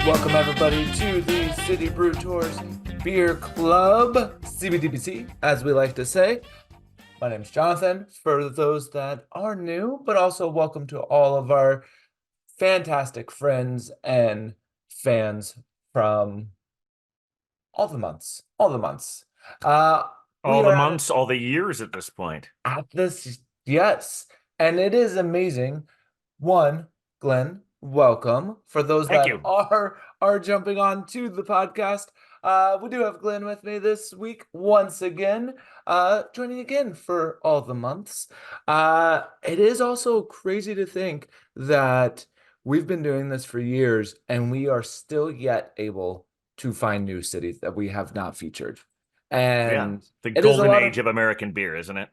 Welcome everybody to the City Brew Tours Beer Club, CBDBC, as we like to say. My name's Jonathan, for those that are new, but also welcome to all of our fantastic friends and fans from all the months. We All the are months, all the years at this point. at this, yes, and it is amazing. One, Glenn, welcome. For those Thank that you. are jumping on to the podcast, we do have Glenn with me this week once again, joining again for all the months. It is also crazy to think that we've been doing this for years and we are still yet able to find new cities that we have not featured. Yeah. And The it is a golden lot of age of American beer, isn't it?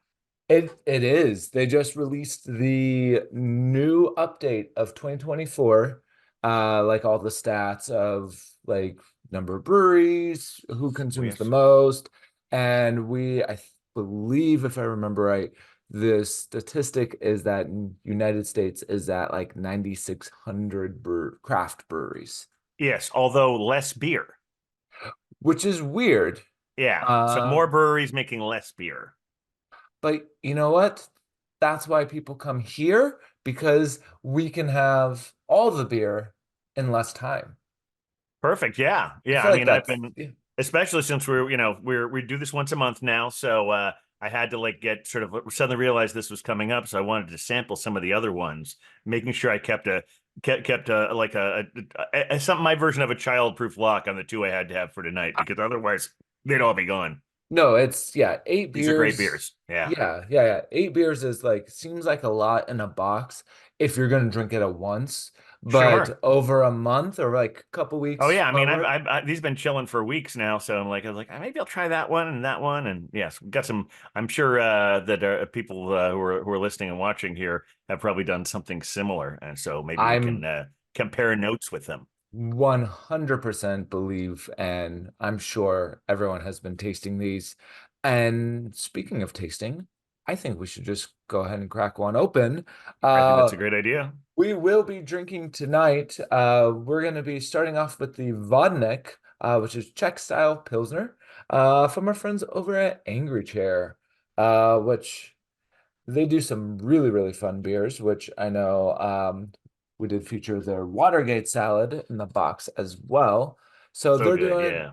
it is. They just released the new update of 2024, like all the stats of like number of breweries, who Oh, consumes the yes. most, and I believe, if I remember right, the statistic is that in United States is at like 9,600 craft breweries, Yes, although less beer. which is weird. Yeah. So Uh, more breweries making less beer. But you know what? That's why people come here because we can have all the beer in less time. Perfect. Yeah. I Yeah. feel I like mean, I've that's been, yeah. especially since we do this once a month now. So I had to like get sort of suddenly realized this was coming up. So I wanted to sample some of the other ones, making sure I kept a like some my version of a childproof lock on the two I had to have for tonight, because otherwise they'd all be gone. No, it's yeah, eight These are great beers. beers. Yeah. Yeah. Eight beers is like seems like a lot in a box if you're gonna drink it at once, but Sure. over a month or like a couple Oh weeks yeah, I mean, forward. these been chilling for weeks now, so I was like, maybe I'll try that one, and yes, we got some. I'm sure that people who are listening and watching here have probably done something similar, and so maybe we can I'm compare notes with them. 100% believe, and I'm sure everyone has been tasting these. And speaking of tasting, I think we should just go ahead and crack one open. I think Uh, that's a great idea. we will be drinking tonight. We're going to be starting off with the Vodnik, which is Czech style Pilsner, from our friends over at Angry Chair, which they do some really, really fun beers, which I know we did feature their Watergate salad in the box as well. So So good, yeah.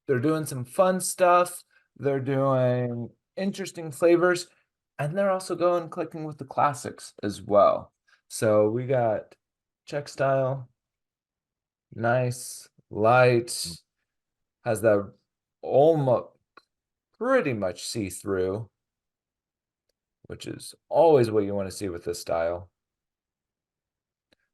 they're doing some fun stuff. They're doing interesting flavors, and they're also going clicking with the classics as well. So we got Czech style, nice, light, has that almost pretty much see-through, which is always what you want to see with this style.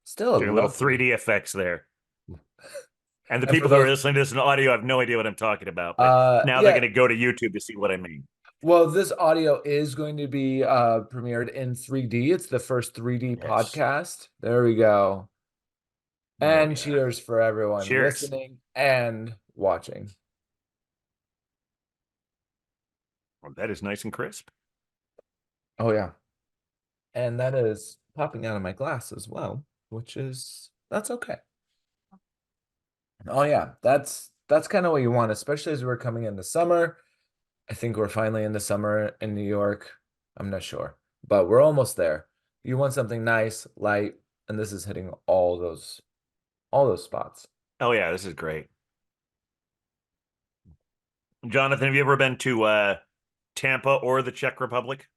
Still a Doing a little lovely. 3D effects there. And the And for people who are those, listening to this in audio have no idea what I'm talking about, but now they're going yeah, to go to YouTube to see what I mean. well, this audio is going to be premiered in 3D. It's the first 3D Yes. podcast. There we go. Oh And yeah. cheers for everyone Cheers. listening and watching. Well, that is nice and crisp. Oh yeah. And that is popping out of my glass as well, which is that's okay. Oh yeah, that's kind of what you want, especially as we're coming into summer. I think we're finally in the summer in New York. I'm not sure, but we're almost there. You want something nice, light, and this is hitting all those spots. Oh yeah, this is great. Jonathan, have you ever been to Tampa or the Czech Republic?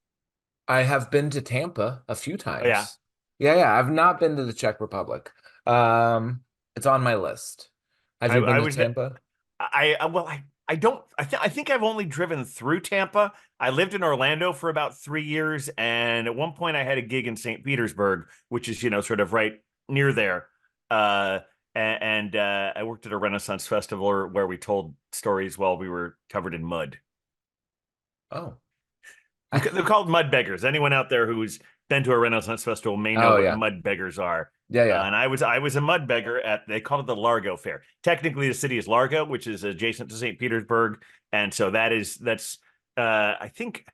I have been to Tampa a few Oh, yeah. times. Yeah. I've not been to the Czech Republic. It's on my list. Have you been I to was there. Tampa? Well, I don't I think I've only driven through Tampa. I lived in Orlando for about 3 years, and at one point I had a gig in St. Petersburg, which is, sort of right near there. Uh and I worked at a Renaissance festival where we told stories while we were covered in mud. Oh. They're called mud beggars. Anyone out there who's been to a Renaissance festival may know Oh what yeah. mud beggars are. Yeah. And I was a mud beggar at, they called it the Largo Fair. Technically, the city is Largo, which is adjacent to St. Petersburg, and so that's I think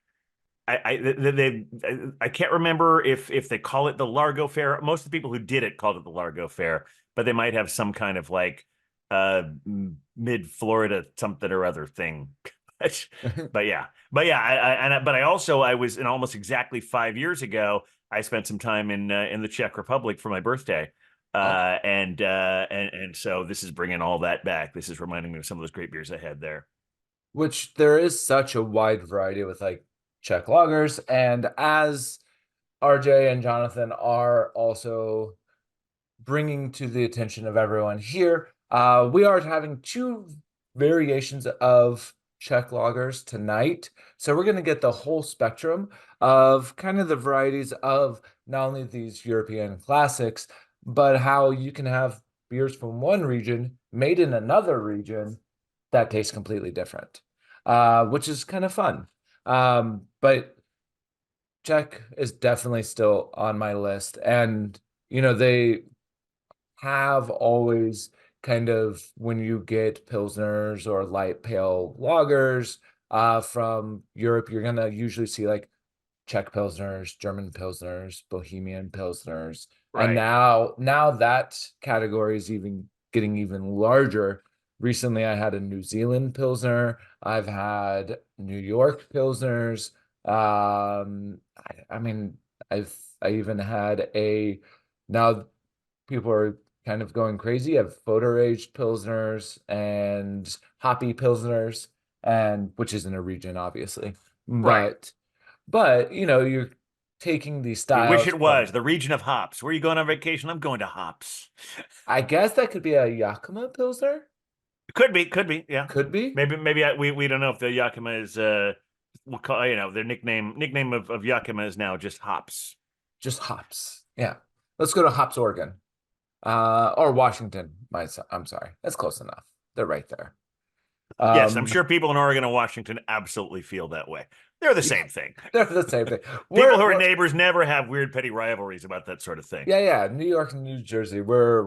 I can't remember if they call it the Largo Fair. Most of the people who did it called it the Largo Fair, but they might have some kind of like mid Florida something or other thing. but, but I also I was in almost exactly 5 years ago. I spent some time in the Czech Republic for my birthday. Oh, And so this is bringing all that back. This is reminding me of some of those great beers I had there. which there is such a wide variety with like Czech lagers, and as RJ and Jonathan are also bringing to the attention of everyone here, we are having two variations of Czech lagers tonight. So we're going to get the whole spectrum of kind of the varieties of not only these European classics, but how you can have beers from one region made in another region that taste completely different, which is kind of fun. But Czech is definitely still on my list. And, they have always kind of, when you get Pilsners or light pale lagers from Europe, you're going to usually see like Czech Pilsners, German Pilsners, Bohemian Pilsners. And Right. now that category is even getting even larger. Recently, I had a New Zealand Pilsner. I've had New York Pilsners. I mean, I even had a now people are kind of going crazy. I've photo aged Pilsners and hoppy Pilsners, and which isn't a region, obviously. Right. But you're taking these We wish styles it from, was the region of hops. Where are you going on vacation? I'm going to hops. I guess that could be a Yakima Pilsner. Could be, yeah. Could be We don't know if the Yakima is we'll call, their nickname of Yakima is now just hops. just hops. Yeah. Let's go to Hops, Oregon. Or Washington. I'm sorry. That's close enough. They're right there. Yes, I'm Um, sure people in Oregon and Washington absolutely feel that way. They're the yeah, same thing. they're the same thing. People We're, who are we're neighbors never have weird petty rivalries about that sort of thing. yeah. New York and New Jersey, we're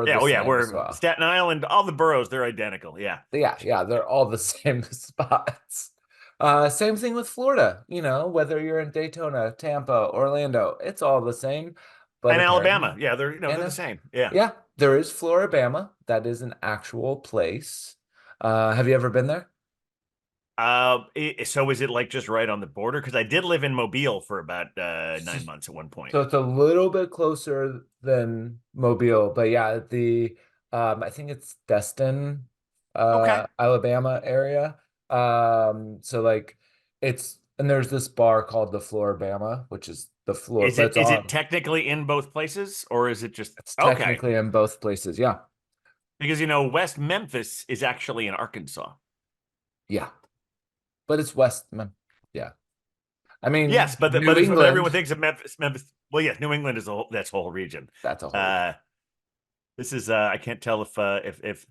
Yeah, the oh yeah, same as we're well. Staten Island, all the boroughs, they're identical. Yeah. Yeah, they're all the same spots. Same thing with Florida, whether you're in Daytona, Tampa, Orlando, it's all the same. But And apparently, Alabama. Yeah, they're and the same. Yeah. yeah, there is Floribama. That is an actual place. Have you ever been there? So is it like just right on the border? Because I did live in Mobile for about 9 months at one point. So it's a little bit closer than Mobile, but yeah, I think it's Destin, Okay. Alabama area. So like and there's this bar called the Floribama, which is the floor, Is but it it's is it on technically in both places, or is it just it's okay? technically in both places. Yeah. Because West Memphis is actually in Arkansas. Yeah. But it's yeah. I Yes, mean, but New everyone England, thinks of Memphis. Well, yes, New England is that's whole region. that's a whole Uh, this is I can't tell if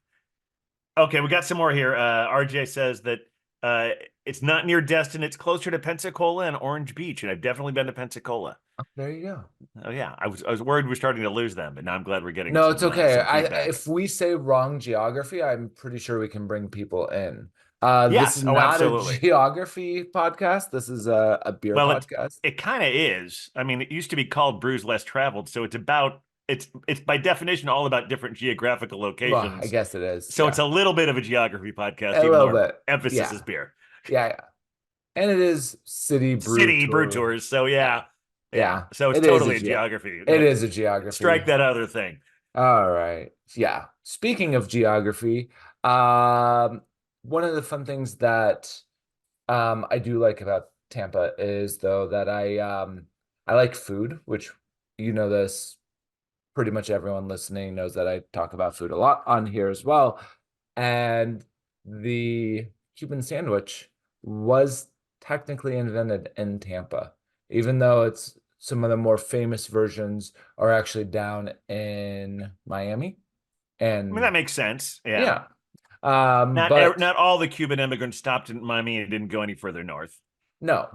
okay, we got some more here. RJ says that uh, it's not near Destin. It's closer to Pensacola and Orange Beach, and I've definitely been to Pensacola. there you go. Oh yeah, I was worried we were starting to lose them, but now I'm glad we're getting No, it's okay. some feedback. If we say wrong geography, I'm pretty sure we can bring people in. This is Yes, oh not a absolutely. geography podcast. This is a beer Well, it podcast. it kind of is. I mean, it used to be called Brews Less Traveled, so it's by definition all about different geographical Well, I locations. guess it is. So it's Yeah, a little bit of a geography podcast, a even though little our bit. emphasis is Yeah, beer. yeah. And it is city brew City brew tour. tours. So Yeah, yeah, yeah. yeah. So it's It is a totally a ge geography. It is a geography. Strike that other thing. All right. Yeah. Speaking of geography, um, one of the fun things that I do like about Tampa is though that I like food, which this pretty much everyone listening knows that I talk about food a lot on here as well. And the Cuban sandwich was technically invented in Tampa, even though it's some of the more famous versions are actually down in Miami. I mean, that And makes sense. Yeah. yeah, but Not all the Cuban immigrants stopped in Miami and didn't go any further north. no.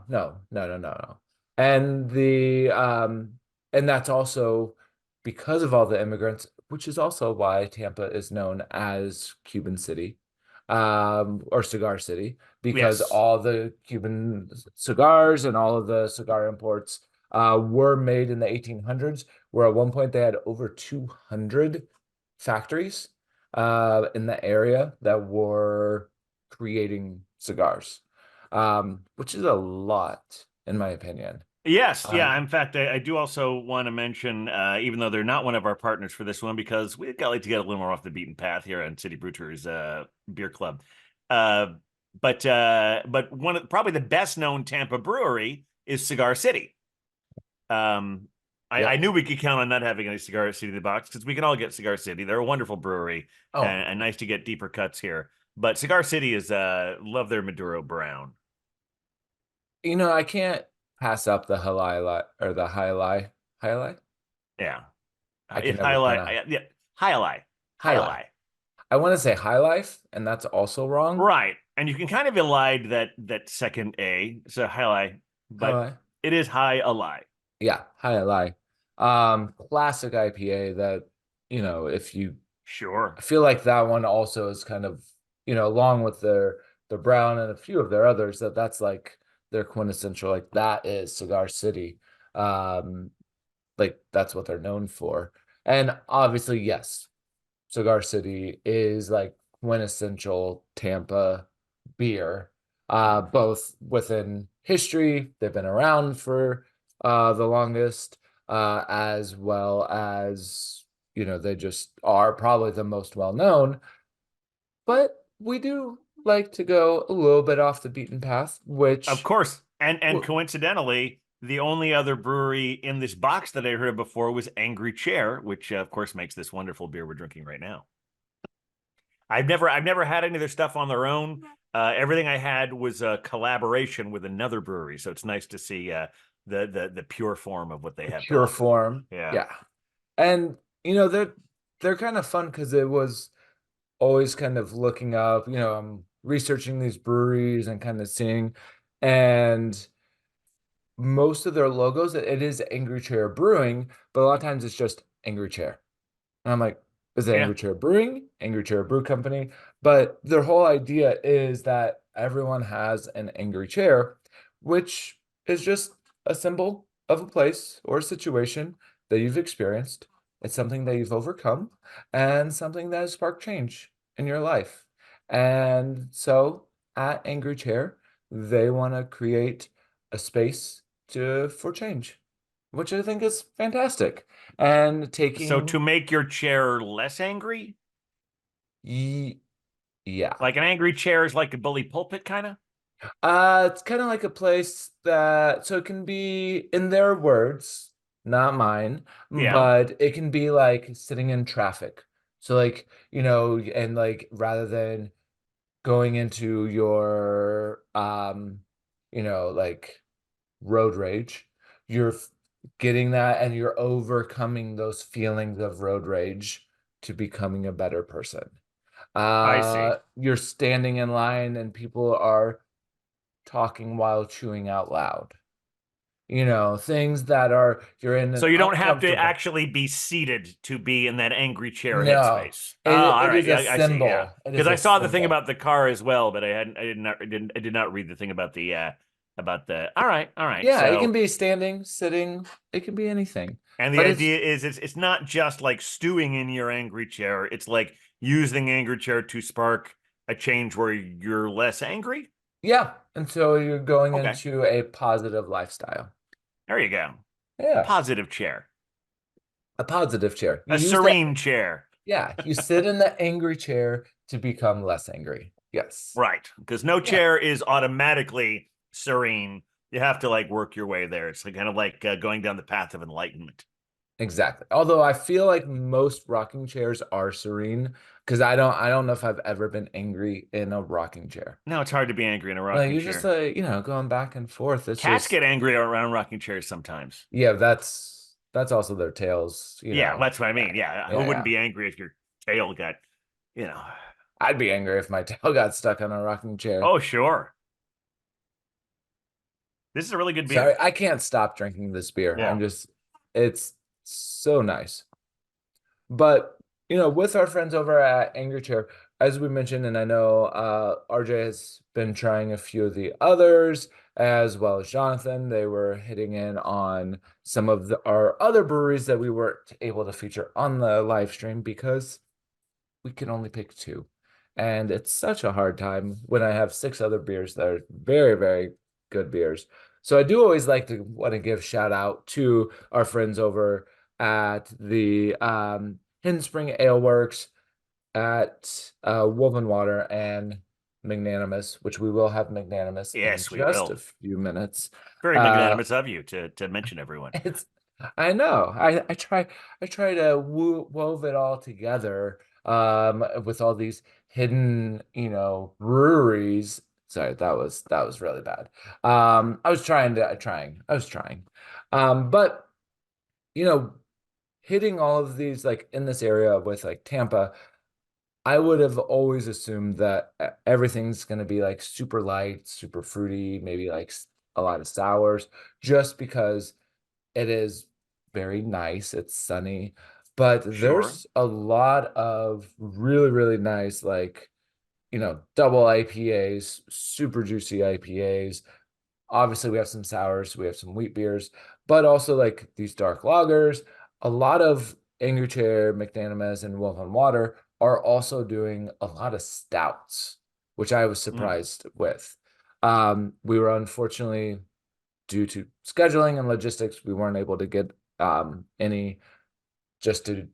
And and that's also because of all the immigrants, which is also why Tampa is known as Cuban City, or Cigar City, because Yes. all the Cuban cigars and all of the cigar imports were made in the 1800s, where at one point they had over 200 factories. in the area that were creating cigars, which is a lot, in my opinion. Yes, yeah. Um, In fact, I do also want to mention, even though they're not one of our partners for this one, because we got like to get a little more off the beaten path here on City Brewers Beer Club. Uh, but probably the best known Tampa brewery is Cigar City. Um, I yep. knew we could count on not having any Cigar City in the box because we can all get Cigar City. They're a wonderful brewery Oh, and nice to get deeper cuts here. But Cigar City is love their Maduro Brown. I can't pass up the halai or the highlight. Highlight? Yeah. I can It never highlight, pronounce yeah, highlight, highlight. highlight. I want to say high life, and that's also wrong. Right. And you can kind of elide that second A, so highlight, but Highlight. it is high ally. Yeah, highlight. Classic IPA that, if you Sure. I feel like that one also is kind of, along with their brown and a few of their others, that's like their quintessential, like that is Cigar City. Um, like that's what they're known for. And obviously, yes, Cigar City is like quintessential Tampa beer. Both within history, they've been around for the longest, as well as they just are probably the most well known. But we do like to go a little bit off the beaten path, Of which course. And coincidentally, the only other brewery in this box that I heard of before was Angry Chair, which of course makes this wonderful beer we're drinking right now. I've never had any of their stuff on their own. Everything I had was a collaboration with another brewery, so it's nice to see the pure form of what they the have to pure offer. form, Yeah. yeah. And they're kind of fun because it was always kind of looking up, I'm researching these breweries and kind of seeing, and most of their logos, it is Angry Chair Brewing, but a lot of times it's just Angry Chair. And I'm like, is it Yeah. Angry Chair Brewing, Angry Chair Brew Company? But their whole idea is that everyone has an angry chair, which is just a symbol of a place or a situation that you've experienced. It's something that you've overcome and something that has sparked change in your life. And so at Angry Chair, they want to create a space for change, which I think is fantastic. And So taking to make your chair less angry, Ye yeah. like an angry chair is like a bully pulpit kind of. It's kind of like a place that, so it can be, in their words, not mine, Yeah, but it can be like sitting in traffic. So like, and like rather than going into your like road rage, you're getting that and you're overcoming those feelings of road rage to becoming a better person. I see. You're standing in line and people are talking while chewing out loud. Things that are you're in So an you don't have to uncomfortable. actually be seated to be in that angry chair No, headspace. Oh, it, all it right. is a Yeah, I see. Yeah. symbol. It is Because I a saw the thing symbol. about the car as well, but I did not read the thing about the all right, all right. Yeah, it can So be standing, sitting, it can be anything. and the But it's idea is it's not just like stewing in your angry chair. It's like using angry chair to spark a change where you're less angry. yeah, and so you're going Okay. into a positive lifestyle. There you go. A Yeah, positive chair. a positive chair. You A use that. serene chair. Yeah, you sit in the angry chair to become less angry. Yes. Right. Because no Yeah. chair is automatically serene. You have to like work your way there. It's like, kind of like going down the path of enlightenment. Exactly. Although I feel like most rocking chairs are serene because I don't know if I've ever been angry in a rocking chair. Now it's hard to be angry in a Like rocking you're just chair. like, going back and forth. It's Cats just get angry around rocking chairs sometimes. yeah, that's also their tails, Yeah, that's what I Yeah. mean. Yeah. Who Yeah, wouldn't yeah. be angry if your tail got, you know. I'd be angry if my tail got stuck on a rocking chair. Oh, sure. This is a really good Sorry, beer. I can't stop drinking this beer. Yeah. It's so nice. But with our friends over at Angry Chair, as we mentioned, and I know RJ has been trying a few of the others, as well as Jonathan. They were hitting in on some of our other breweries that we weren't able to feature on the live stream because we can only pick two. And it's such a hard time when I have six other beers that are very, very good beers. So I do always like to want to give shout out to our friends over at the Hidden Spring Ale Works, at Wolf and Water and Magnanimous, which we will have Magnanimous in Yes, we just a will. few minutes. Very Uh, magnanimous of you to mention everyone. it's I know. I try to wove it all together with all these hidden, breweries. Sorry, that was really bad. I was trying. I was trying. But you know, hitting all of these like in this area with like Tampa, I would have always assumed that everything's going to be like super light, super fruity, maybe like a lot of sours, just because it is very nice. It's sunny, but Sure. there's a lot of really, really nice, like, double IPAs, super juicy IPAs. Obviously, we have some sours, we have some wheat beers, but also like these dark lagers. A lot of Angry Chair, McDanimas, and Wolf on Water are also doing a lot of stouts, which I was Mm. surprised with. We were unfortunately, due to scheduling and logistics, we weren't able to get any just due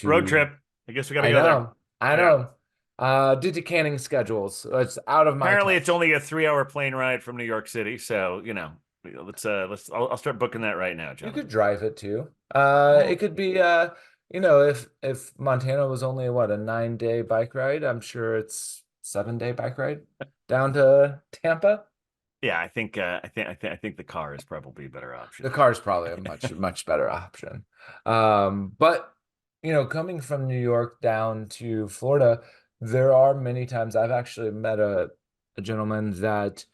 Road to trip. I guess we got to I go there. know, I Yeah. know. Due to canning schedules. So it's out of my Apparently, it's touch. only a 3 hour plane ride from New York City. So, I'll start booking that right now, You could Jonathan. drive it too. It Oh, could be if Montana was only what, a 9-day bike ride, I'm sure it's 7-day bike ride down to Tampa. yeah. I think the car is probably a better The option. car is probably a much, much better option. But coming from New York down to Florida, there are many times I've actually met a gentleman that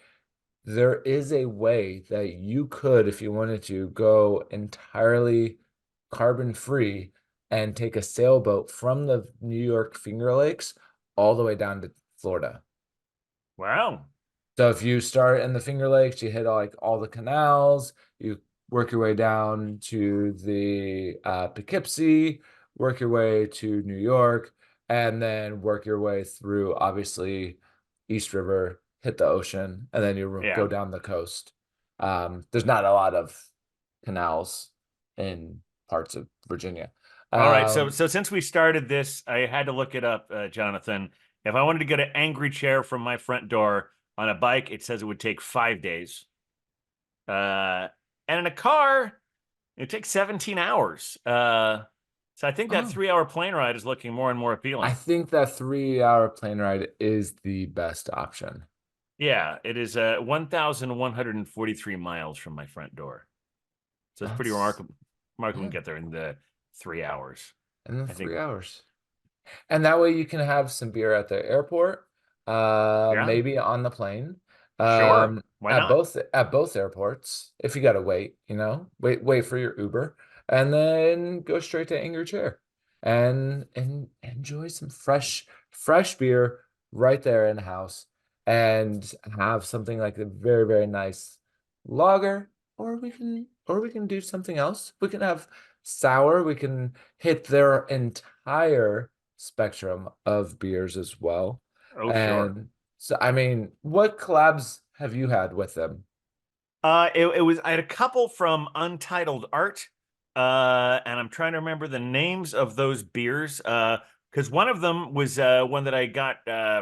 there is a way that you could, if you wanted to, go entirely carbon free and take a sailboat from the New York Finger Lakes all the way down to Florida. Wow. So if you start in the Finger Lakes, you hit all the canals, you work your way down to the Poughkeepsie, work your way to New York, and then work your way through obviously East River, hit the ocean, and then you go Yeah. down the coast. There's not a lot of canals in parts of Virginia. All right. So, Um, so since we started this, I had to look it up, Jonathan. If I wanted to get an angry chair from my front door on a bike, it says it would take 5 days. Uh, and in a car, it takes 17 hours. So I think that oh, 3 hour plane ride is looking more and more I appealing. think that 3-hour plane ride is the best option. Yeah, it is 1,143 miles from my front door. So it's pretty That's remarkable. Remarkable we yeah, can get there in the 3 hours. and then I think, 3 hours. And that way you can have some beer at the airport, yeah, maybe on the plane, sure. Why at not? both airports. If you gotta wait, wait for your Uber, and then go straight to Angry Chair and enjoy some fresh beer right there in the house, and have something like a very, very nice lager, or we can do something else. We can have sour. We can hit their entire spectrum of beers as well. Oh, sure. And so, I mean, what collabs have you had with them? It was I had a couple from Untitled Art, and I'm trying to remember the names of those beers. Because one of them was one that I got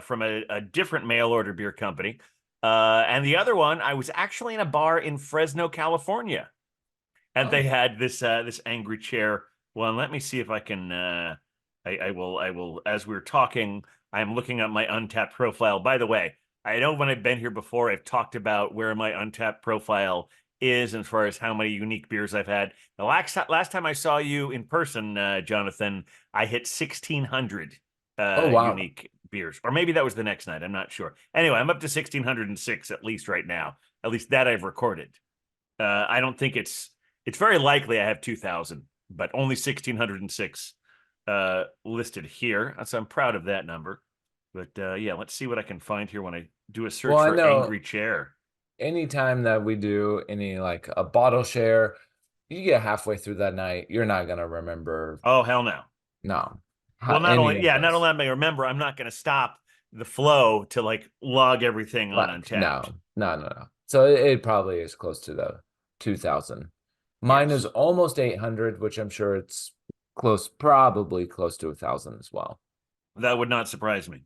from a different mail order beer company, and the other one I was actually in a bar in Fresno, California, and they Oh, had this angry chair. Well, let me see if I can. I will. As we're talking, I'm looking at my Untapped profile. By the way, I know when I've been here before, I've talked about where my Untapped profile is as far as how many unique beers I've had. The last time I saw you in person, Jonathan, I hit 1,600 oh wow. unique beers, or maybe that was the next night. I'm not sure. Anyway, I'm up to 1,606 at least right now. At least that I've recorded. I don't think it's very likely I have 2,000, but only 1,606 listed here. So I'm proud of that number. But yeah, let's see what I can find here when I do a Well, search I for know angry chair. anytime that we do any like a bottle share, you get halfway through that night, you're not gonna remember. Oh, hell no. No. Well, not any only, of yeah, not only those. am I remember, I'm not going to stop the flow to like log everything on Like, Untapped. no. So it probably is close to the 2000. Mine is Yes, almost 800, which I'm sure it's close, probably close to 1,000 as well. that would not surprise me.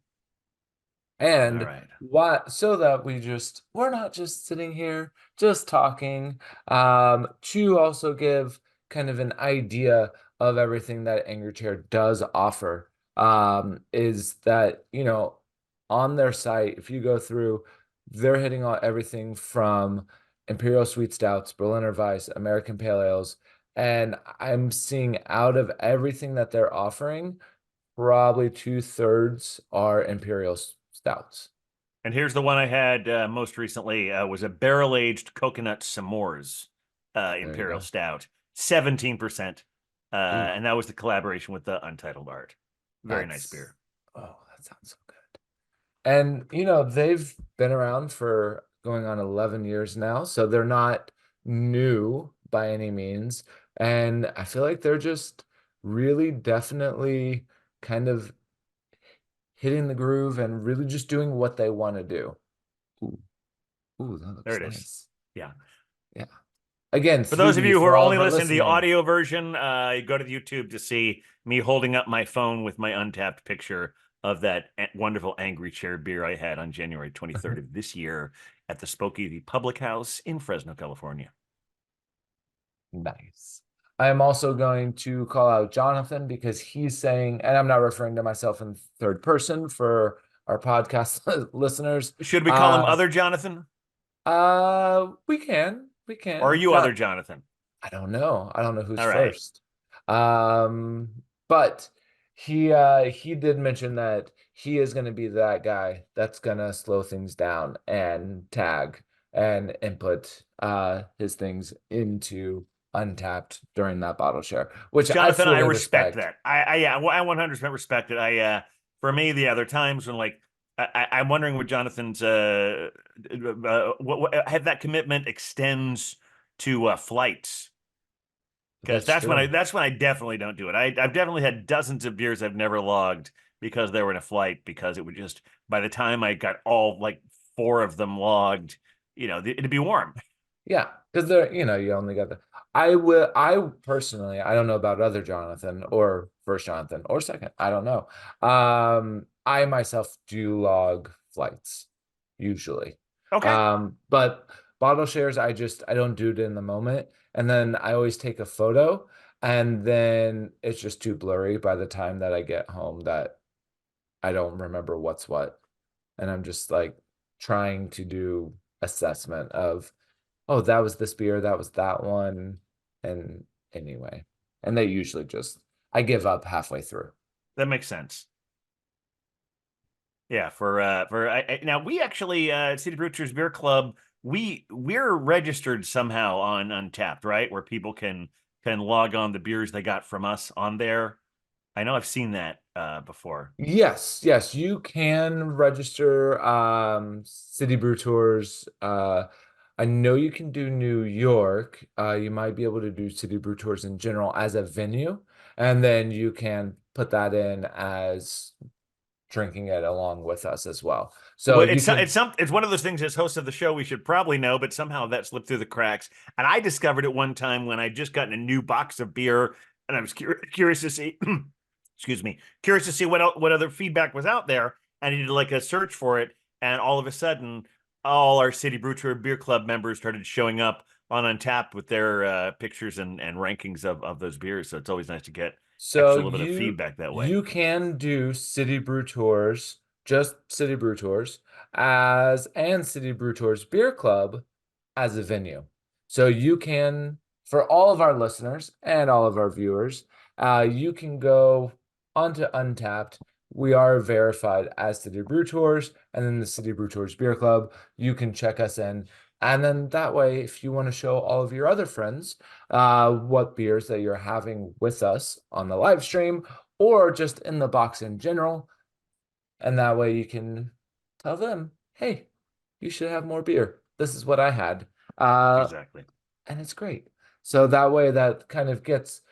All And right. what so that we're not just sitting here just talking, to also give kind of an idea of everything that Angry Chair does offer, is that, on their site, if you go through, they're hitting on everything from Imperial Sweet Stouts, Berliner Weiss, American Pale Ales, and I'm seeing out of everything that they're offering, probably 2/3 are Imperial Stouts. And here's the one I had most recently was a barrel-aged coconut s'mores There you imperial go. stout, 17%. Ooh, And that was the collaboration with the Untitled Art. Very nice that's beer. that sounds so good. And they've been around for going on 11 years now, so they're not new by any means. And I feel like they're just really definitely kind of hitting the groove and really just doing what they want to do. Ooh, that There looks it is. nice. Yeah. Yeah. Again, For those of 3D you who for are all only of our listening to the listening. audio version, you go to the YouTube to see me holding up my phone with my untapped picture of that wonderful Angry Chair beer I had on January 23rd of this year at the Spokane Public House in Fresno, California. Nice. I am also going to call out Jonathan because he's saying, and I'm not referring to myself in third person for our podcast listeners. Should we call him Uh, Other Jonathan? we Or are can. you Other Jonathan? I don't know. I don't know who's All right. first. Um, but he did mention that he is going to be that guy that's going to slow things down and tag and input his things into Untapped during that bottle share, which I Jonathan, I fully respect respect. that. I yeah, well, I 100% respect it. For me, the other times when like I'm wondering what Jonathan's have that commitment extends to flights, because That's true. that's when I definitely don't do it. I've definitely had dozens of beers I've never logged because they were in a flight, because it would just, by the time I got all like four of them logged, it'd be warm. Yeah, because you only got I personally, I don't know about other Jonathan or first Jonathan or second, I don't know. I myself do log flights usually. Okay. But bottle shares, I don't do it in the moment. And then I always take a photo, and then it's just too blurry by the time that I get home that I don't remember what's what. And I'm just like trying to do assessment of, oh, that was this beer, that was that one. And anyway, and they usually I give up halfway through. That makes sense. Yeah, now we actually City Brewers Beer Club, we're registered somehow on Untapped, right? Where people can log on the beers they got from us on there. I know I've seen that before. Yes, you can register City Brew Tours. I know you can do New York. You might be able to do City Brew Tours in general as a venue, and then you can put that in as drinking it along with us as well. So Well, you can. it's one of those things as host of the show we should probably know, but somehow that slipped through the cracks. And I discovered it one time when I just gotten a new box of beer, and I was curious to see, excuse me, curious to see what other feedback was out there. And I did like a search for it, and all of a sudden, all our City Brew Tour Beer Club members started showing up on Untapped with their pictures and rankings of those beers. So it's always nice to get So extra little bit of you feedback that way. you can do City Brew Tours, just City Brew Tours, as and City Brew Tours Beer Club as a venue. So you can, for all of our listeners and all of our viewers, you can go onto Untapped. We are verified as City Brew Tours, and then the City Brew Tours Beer Club. You can check us in. And then that way, if you want to show all of your other friends what beers that you're having with us on the live stream or just in the box in general. And that way you can tell them, hey, you should have more beer. This is what I had. Uh, Exactly. and it's great. So that way that kind of gets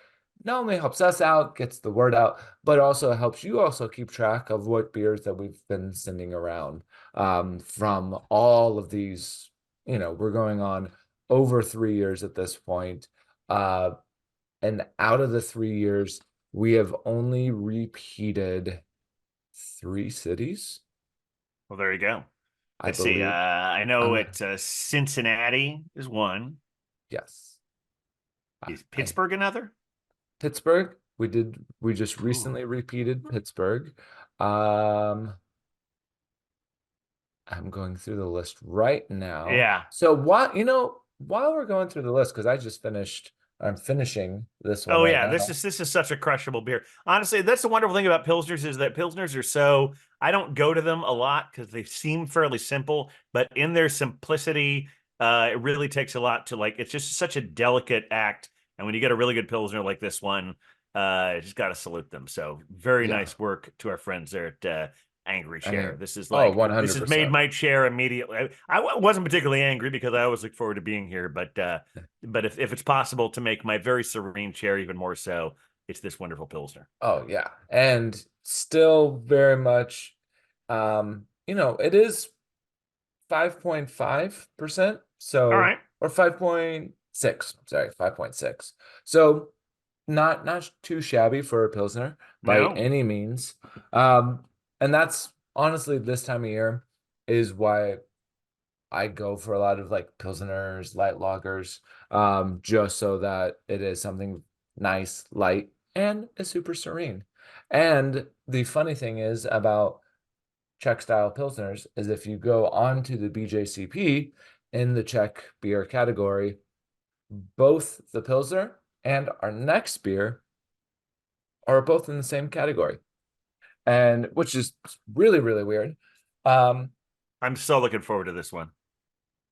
not only helps us out, gets the word out, but also helps you also keep track of what beers that we've been sending around from all of these. We're going on over 3 years at this point. And out of the 3 years, we have only repeated 3 cities, Well, there you go. I Let's see. believe. I know I'm it. Cincinnati is one. Yes. Is I Pittsburgh another? Pittsburgh. We just Ooh. recently repeated Pittsburgh. Um, I'm going through the list right now. Yeah. So while we're going through the list, because I'm finishing this one Oh right yeah, now. this is such a crushable beer. Honestly, that's the wonderful thing about pilsners is that pilsners are so I don't go to them a lot because they seem fairly simple, but in their simplicity, it really takes a lot to like. It's just such a delicate act, and when you get a really good pilsner like this one, you just got to salute them. So very Yeah. nice work to our friends there at Angry I Chair. mean, oh, This has made 100%. my chair immediately. Wasn't particularly angry because I always look forward to being here, but if it's possible to make my very serene chair even more so, it's this wonderful Pilsner. Oh, yeah. And still very much, it is 5.5%. All So, right. or 5.6, sorry, 5.6. So not too shabby for a Pilsner by No. any means. Um, and that's honestly this time of year is why I go for a lot of like Pilsners, light lagers, just so that it is something nice, light, and is super serene. And the funny thing is about Czech style Pilsners is if you go onto the BJCP in the Czech beer category, both the Pilsner and our next beer are both in the same category, and which is really, really weird. Um, I'm so looking forward to this one.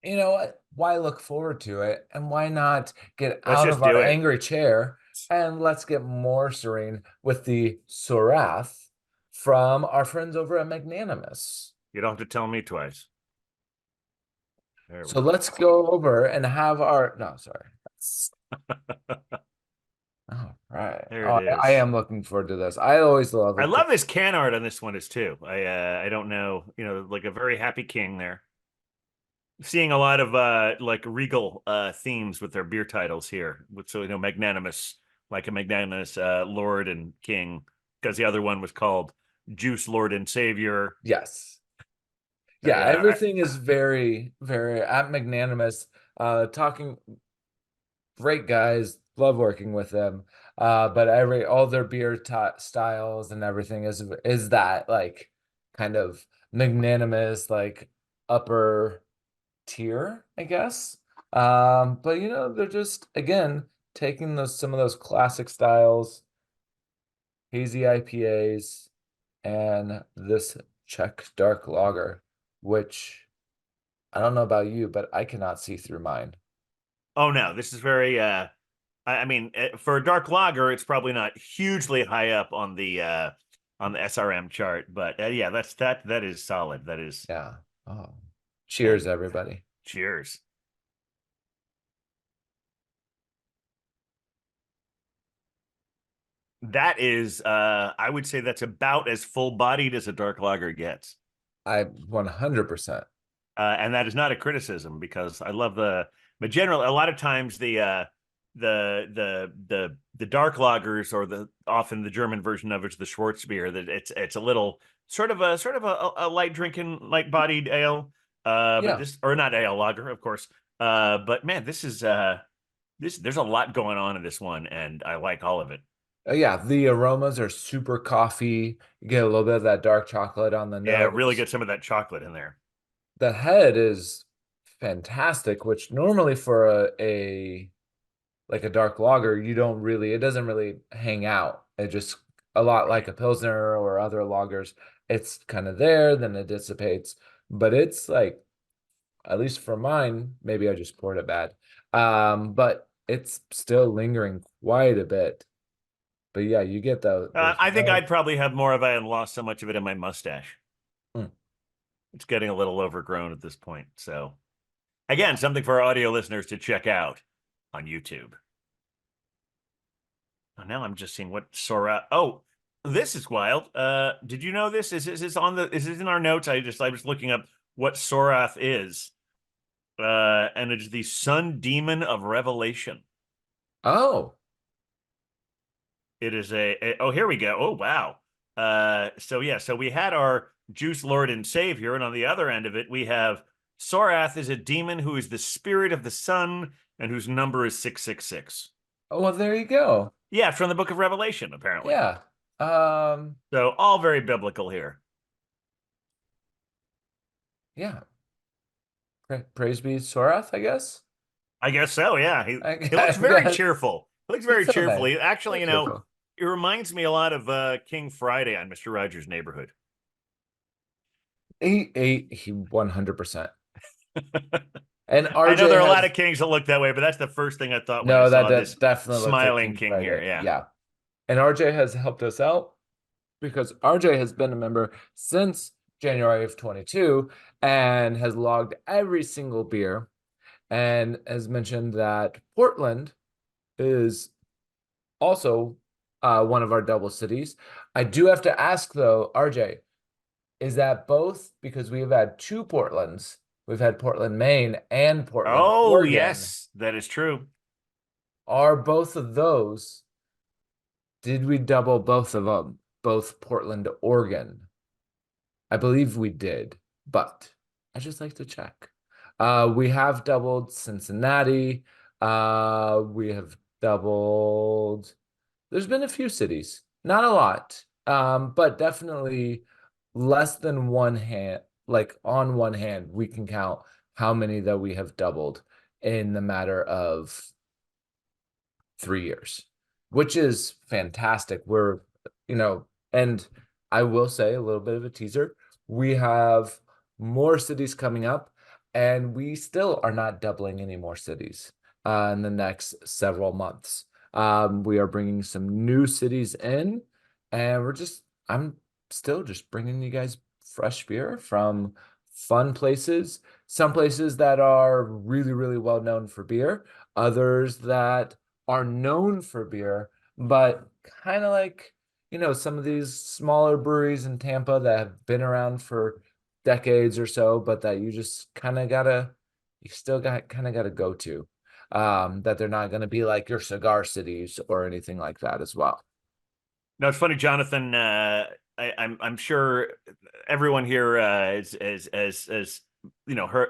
you know what? Why look forward to it? And why not get Let's out just of our do it. angry chair and let's get more serene with the Sorath from our friends over at Magnanimous. You don't have to tell me twice. There we So go. let's go over and have our no, sorry. All right. There it Oh, I is. am looking forward to this. I always love I a love good. this can art on this one is too. I don't know, like a very happy king there. Seeing a lot of like regal themes with their beer titles here. So magnanimous, like a magnanimous lord and king, because the other one was called Juice Lord and Savior. Yes. Yeah, Yeah, everything is very, very at Magnanimous. Talking great guys, love working with them. But all their beer styles and everything is that like kind of magnanimous, like upper tier, I guess. But they're just again taking those some of those classic styles, hazy IPAs, and this Czech dark lager, which I don't know about you, but I cannot see through mine. oh no, this is very I mean for a dark lager, it's probably not hugely high up on the SRM chart, but yeah, that is solid. That is Yeah. Oh, cheers, and everybody. cheers. That is I would say that's about as full-bodied as a dark lager gets. I 100%. And that is not a criticism because I love but generally a lot of times the dark lagers or the often the German version of it's the Schwarzbier that it's a little sort of a light drinking light bodied ale, but Yeah. this or not ale lager of course, but man this there's a lot going on in this one and I like all of it. Yeah, the aromas are super coffee. You get a little bit of that dark chocolate on the Yeah, really nose. get some of that chocolate in there. The head is fantastic, which normally for a like a dark lager, it doesn't really hang out. It just a lot like Right. a Pilsner or other lagers. It's kind of there, then it dissipates. But it's like, at least for mine, maybe I just poured it bad. But it's still lingering quite a bit. But yeah, you get those I think I'd notes. probably have more if I hadn't lost so much of it in my mustache. Mm. It's getting a little overgrown at this point. So, again, something for our audio listeners to check out on YouTube. Oh, now I'm just seeing what Sora. Oh, this is wild. Did you know this? Is this on the? Is this in our notes? I was looking up what Sorath is. And it's the Sun Demon of Revelation. Oh, It is oh, here we go. Oh, wow. So yeah, so we had our Juice Lord and Savior, and on the other end of it, we have Sorath is a demon who is the spirit of the sun and whose number is 666. well, there you go. Yeah, from the book of Revelation, apparently. Yeah. Um, So all very biblical here. yeah. Praise be Sorath, I guess. I guess so, yeah. He I looks very guess cheerful. He looks very it's so cheerful. nice. He actually, So cheerful. it reminds me a lot of King Friday on Mr. Rogers' Neighborhood. He 100%. And I know RJ there are a lot has of kings that look that way, but that's the first thing I thought when I no, saw this definitely looks like smiling King king here. Friday. Yeah. Yeah. And RJ has helped us out because RJ has been a member since January of 22 and has logged every single beer and has mentioned that Portland is also one of our double cities. I do have to ask though, RJ, is that both because we've had two Portlands? We've had Portland, Maine and Portland, Oh, Oregon. yes, that is true. Are both of those, did we double both of them? Both Portland, Oregon? I believe we did, but I just like to check. We have doubled Cincinnati. We have doubled. There's been a few cities, not a lot, but definitely less than one hand. Like on one hand, we can count how many that we have doubled in the matter of 3 years, which is fantastic. And I will say a little bit of a teaser. We have more cities coming up, and we still are not doubling any more cities in the next several months. We are bringing some new cities in, and I'm still just bringing you guys fresh beer from fun places, some places that are really, really well known for beer, others that are known for beer, but kind of like, some of these smaller breweries in Tampa that have been around for decades or so, but that you just you still got kind of got to go to. That they're not going to be like your cigar cities or anything like that as well. No, it's funny, Jonathan. I'm sure everyone here is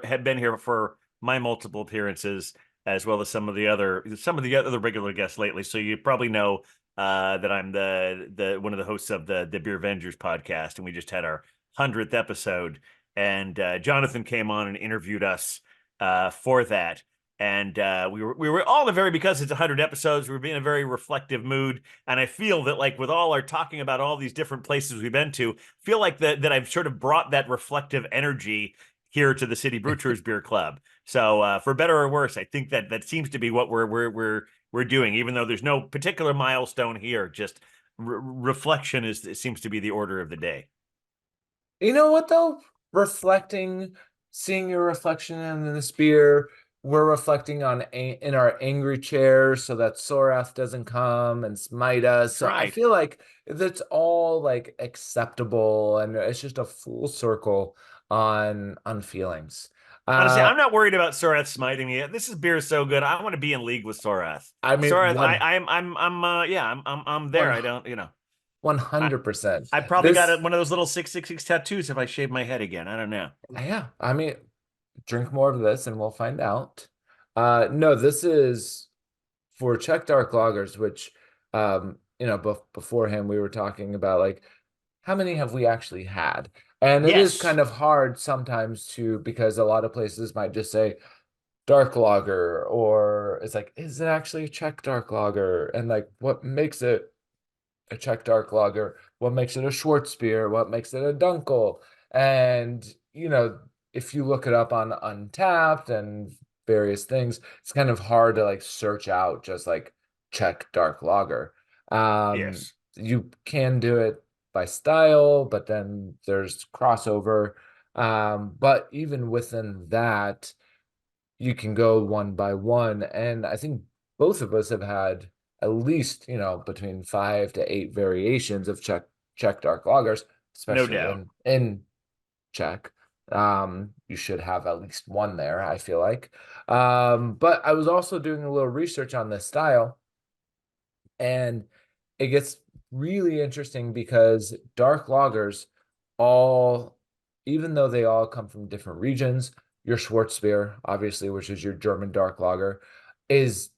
had been here for my multiple appearances, as well as some of the other regular guests lately. So you probably know that I'm the one of the hosts of the Beer Avengers podcast, and we just had our 100th episode. And Jonathan came on and interviewed us for that. And we were all in a very, because it's 100 episodes, we were being in a very reflective mood. And I feel that, like, with all our talking about all these different places we've been to, feel like that I've sort of brought that reflective energy here to the City Brewers Beer Club. So for better or worse, I think that seems to be what we're doing, even though there's no particular milestone here. Just reflection it seems to be the order of the day. You know what though? Reflecting, seeing your reflection in this beer, we're reflecting in our angry chairs so that Sorath doesn't come and smite us. That's So I right. feel like that's all like acceptable, and it's just a full circle on feelings. Honestly, Uh, I'm not worried about Sorath smiting me. This is beer is so good. I want to be in league with Sorath. I mean, Sorath, I'm there. one I don't, one I hundred percent. I probably got This, one of those little 666 tattoos if I shave my head again. I don't know. yeah, I mean, drink more of this and we'll find out. No, this is for Czech dark lagers, which beforehand we were talking about like how many have we actually had? And it is Yes. kind of hard sometimes to because a lot of places might just say dark lager, or it's like, is it actually a Czech dark lager? And like what makes it a Czech dark lager? What makes it a Schwarzbier? What makes it a Dunkel? And if you look it up on Untapped and various things, it's kind of hard to like search out just like Czech dark lager. Yes. You can do it by style, but then there's crossover. But even within that, you can go one by one. And I think both of us have had at least, between 5 to 8 variations of Czech dark lagers, No especially doubt. in Czech. You should have at least one there, I feel like. But I was also doing a little research on this style, and it gets really interesting because dark lagers all, even though they all come from different regions, your Schwarzbier, obviously, which is your German dark lager, is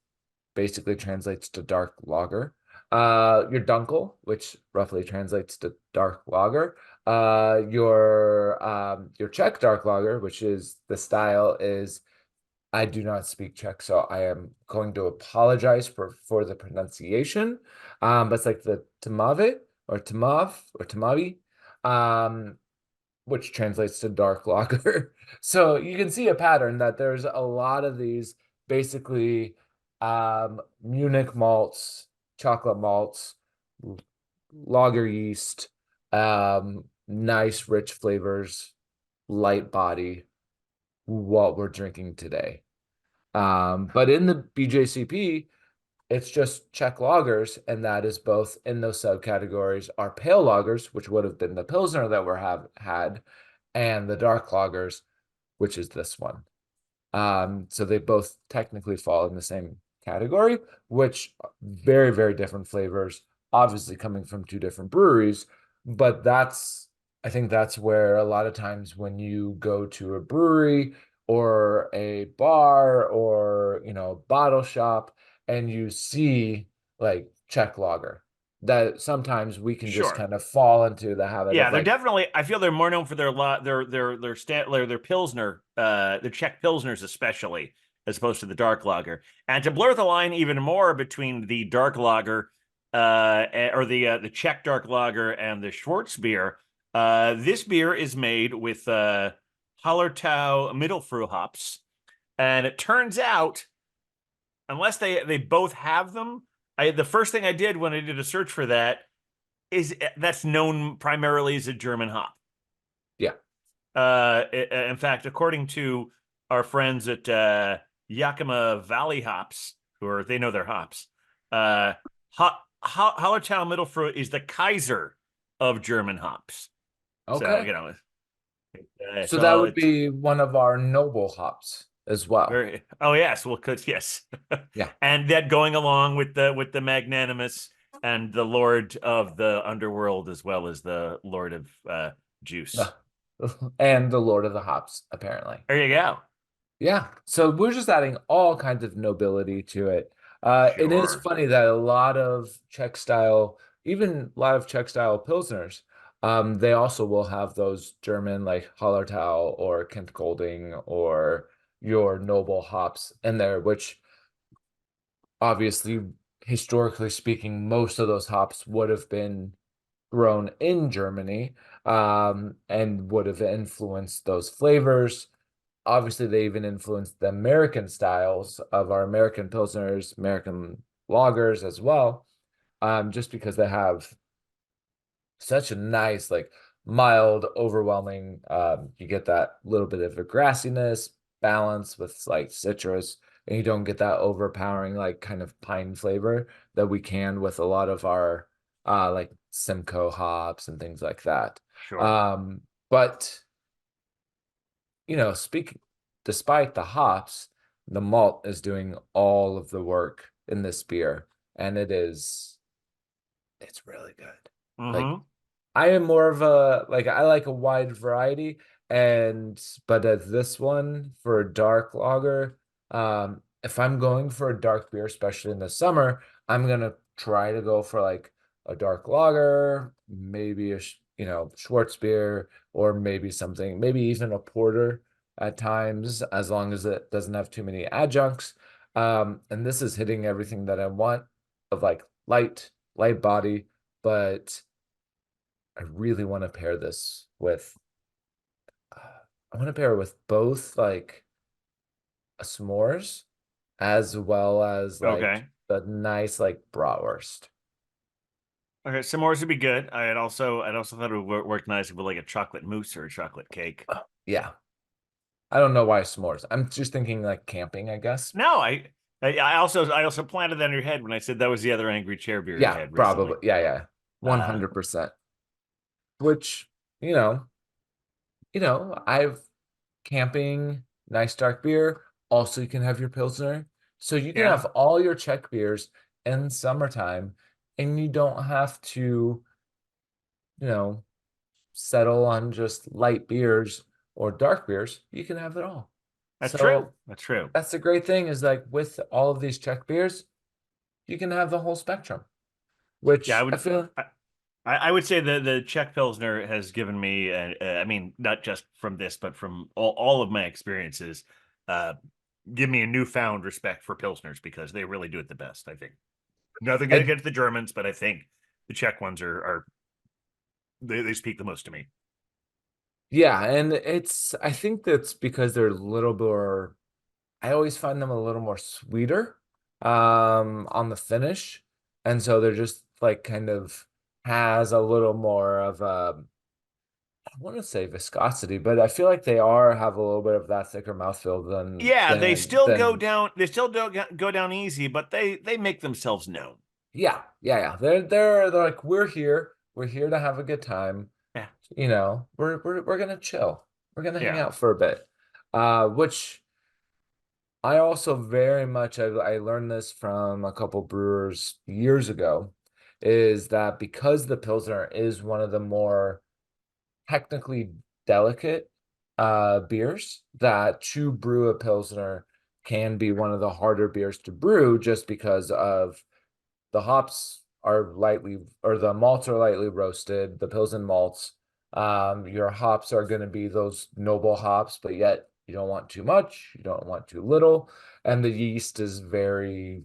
basically translates to dark lager. Your Dunkel, which roughly translates to dark lager. Your Czech dark lager, which is the style is, I do not speak Czech, so I am going to apologize for the pronunciation. But it's like the Tmave or Tmav or Tmavi, which translates to dark lager. So you can see a pattern that there's a lot of these basically Munich malts, chocolate malts, lager yeast, nice rich flavors, light body, what we're drinking today. But in the BJCP, it's just Czech lagers, and that is both in those subcategories are pale lagers, which would have been the Pilsner that we're have had, and the dark lagers, which is this one. So they both technically fall in the same category, which very, very different flavors, obviously coming from two different breweries. But I think that's where a lot of times when you go to a brewery or a bar or, bottle shop and you see like Czech lager, that sometimes we can just Sure. kind of fall into the habit Yeah, of they're like, definitely. I feel they're more known for their pilsner, their Czech pilsners especially, as opposed to the dark lager. And to blur the line even more between the dark lager, or the Czech dark lager and the Schwarzbier, this beer is made with Hallertau Mittelfrüh hops, and it turns out, unless they both have them, the first thing I did when I did a search for that is that's known primarily as a German hop. yeah, In fact, according to our friends at Yakima Valley Hops, they know their hops, Hallertau Mittelfrüh is the Kaiser of German hops. So, okay. So that so would it's be one of our noble hops as well. very. Oh yes, well, cause yes, Yeah. and that going along with the magnanimous and the Lord of the underworld as well as the Lord of juice. Uh, and the Lord of the Hops, apparently. There you go. Yeah. So we're just adding all kinds of nobility to it. It is Sure. funny that a lot of Czech style, even a lot of Czech style Pilsners, they also will have those German like Hallertau or Kent Golding or your noble hops in there, which obviously, historically speaking, most of those hops would have been grown in Germany, and would have influenced those flavors. Obviously, they even influenced the American styles of our American Pilsners, American lagers as well, just because they have such a nice, like mild, overwhelming. You get that little bit of a grassiness balance with like citrus, and you don't get that overpowering, like kind of pine flavor that we can with a lot of our like Simcoe hops and things like that. Sure. But speaking, despite the hops, the malt is doing all of the work in this beer, and it's really good. Like Mm-hmm. I am more of a like I like a wide variety, and but this one for a dark lager, if I'm going for a dark beer, especially in the summer, I'm gonna try to go for like a dark lager, maybe Schwarzbier, or maybe something, maybe even a porter at times, as long as it doesn't have too many adjuncts. And this is hitting everything that I want of like light body, but I really want to pair this with I want to pair it with both like a s'mores as well as like Okay. the nice like bratwurst. Okay. S'mores would be good. I'd also thought it would work nice with like a chocolate mousse or a chocolate cake. Yeah. I don't know why s'mores. I'm just thinking like camping, I guess. No, I also planted that in your head when I said that was the other angry chair beer you Yeah, had recently. probably. Yeah, yeah. Uh, 100%. Which, you know, I've camping, nice dark beer. Also, you can have your Pilsner. So you can yeah, have all your Czech beers in summertime, and you don't have to, you know, settle on just light beers or dark beers. You can have it all. that's true. So That's true. that's the great thing is like with all of these Czech beers, you can have the whole spectrum, Yeah, I which I would. feel, I, I would say the Czech Pilsner has given me, I mean, not just from this, but from all of my experiences, uh, give me a newfound respect for Pilsners because they really do it the best, I think. Nothing I, against the Germans, but I think the Czech ones are they speak the most to me. yeah, and I think that's because they're a little more, I always find them a little more sweeter on the finish. And so they're just like kind of has a little more of a, I want to say viscosity, but I feel like they are have a little bit of that thicker mouthfeel than Yeah, they than still go than down. They still don't go down easy, but they make themselves known. yeah, yeah, yeah. They're like we're here. We're here to have a good time. Yeah, We're gonna chill. We're gonna hang yeah. out for a bit. Which I also very much I learned this from a couple brewers years ago, is that because the Pilsner is one of the more technically delicate beers, that to brew a Pilsner can be one of the harder beers to brew just because of the hops are lightly or the malts are lightly roasted, the Pilsen malts. Your hops are going to be those noble hops, but yet you don't want too much, you don't want too little, and the yeast is very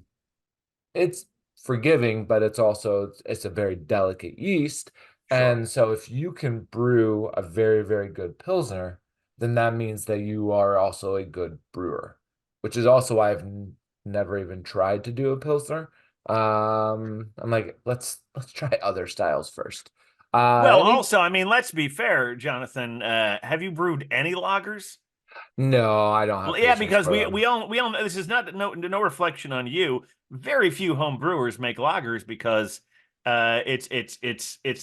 it's forgiving, but it's a very delicate yeast. Sure. And so if you can brew a very, very good Pilsner, then that means that you are also a good brewer, which is also why never even tried to do a Pilsner. I'm like, let's try other styles first. Well, Any also, I mean, let's be fair, Jonathan. Have you brewed any lagers? No, I don't Well, have yeah, patience because for them. we all this is not no reflection on you. Very few home brewers make lagers because it's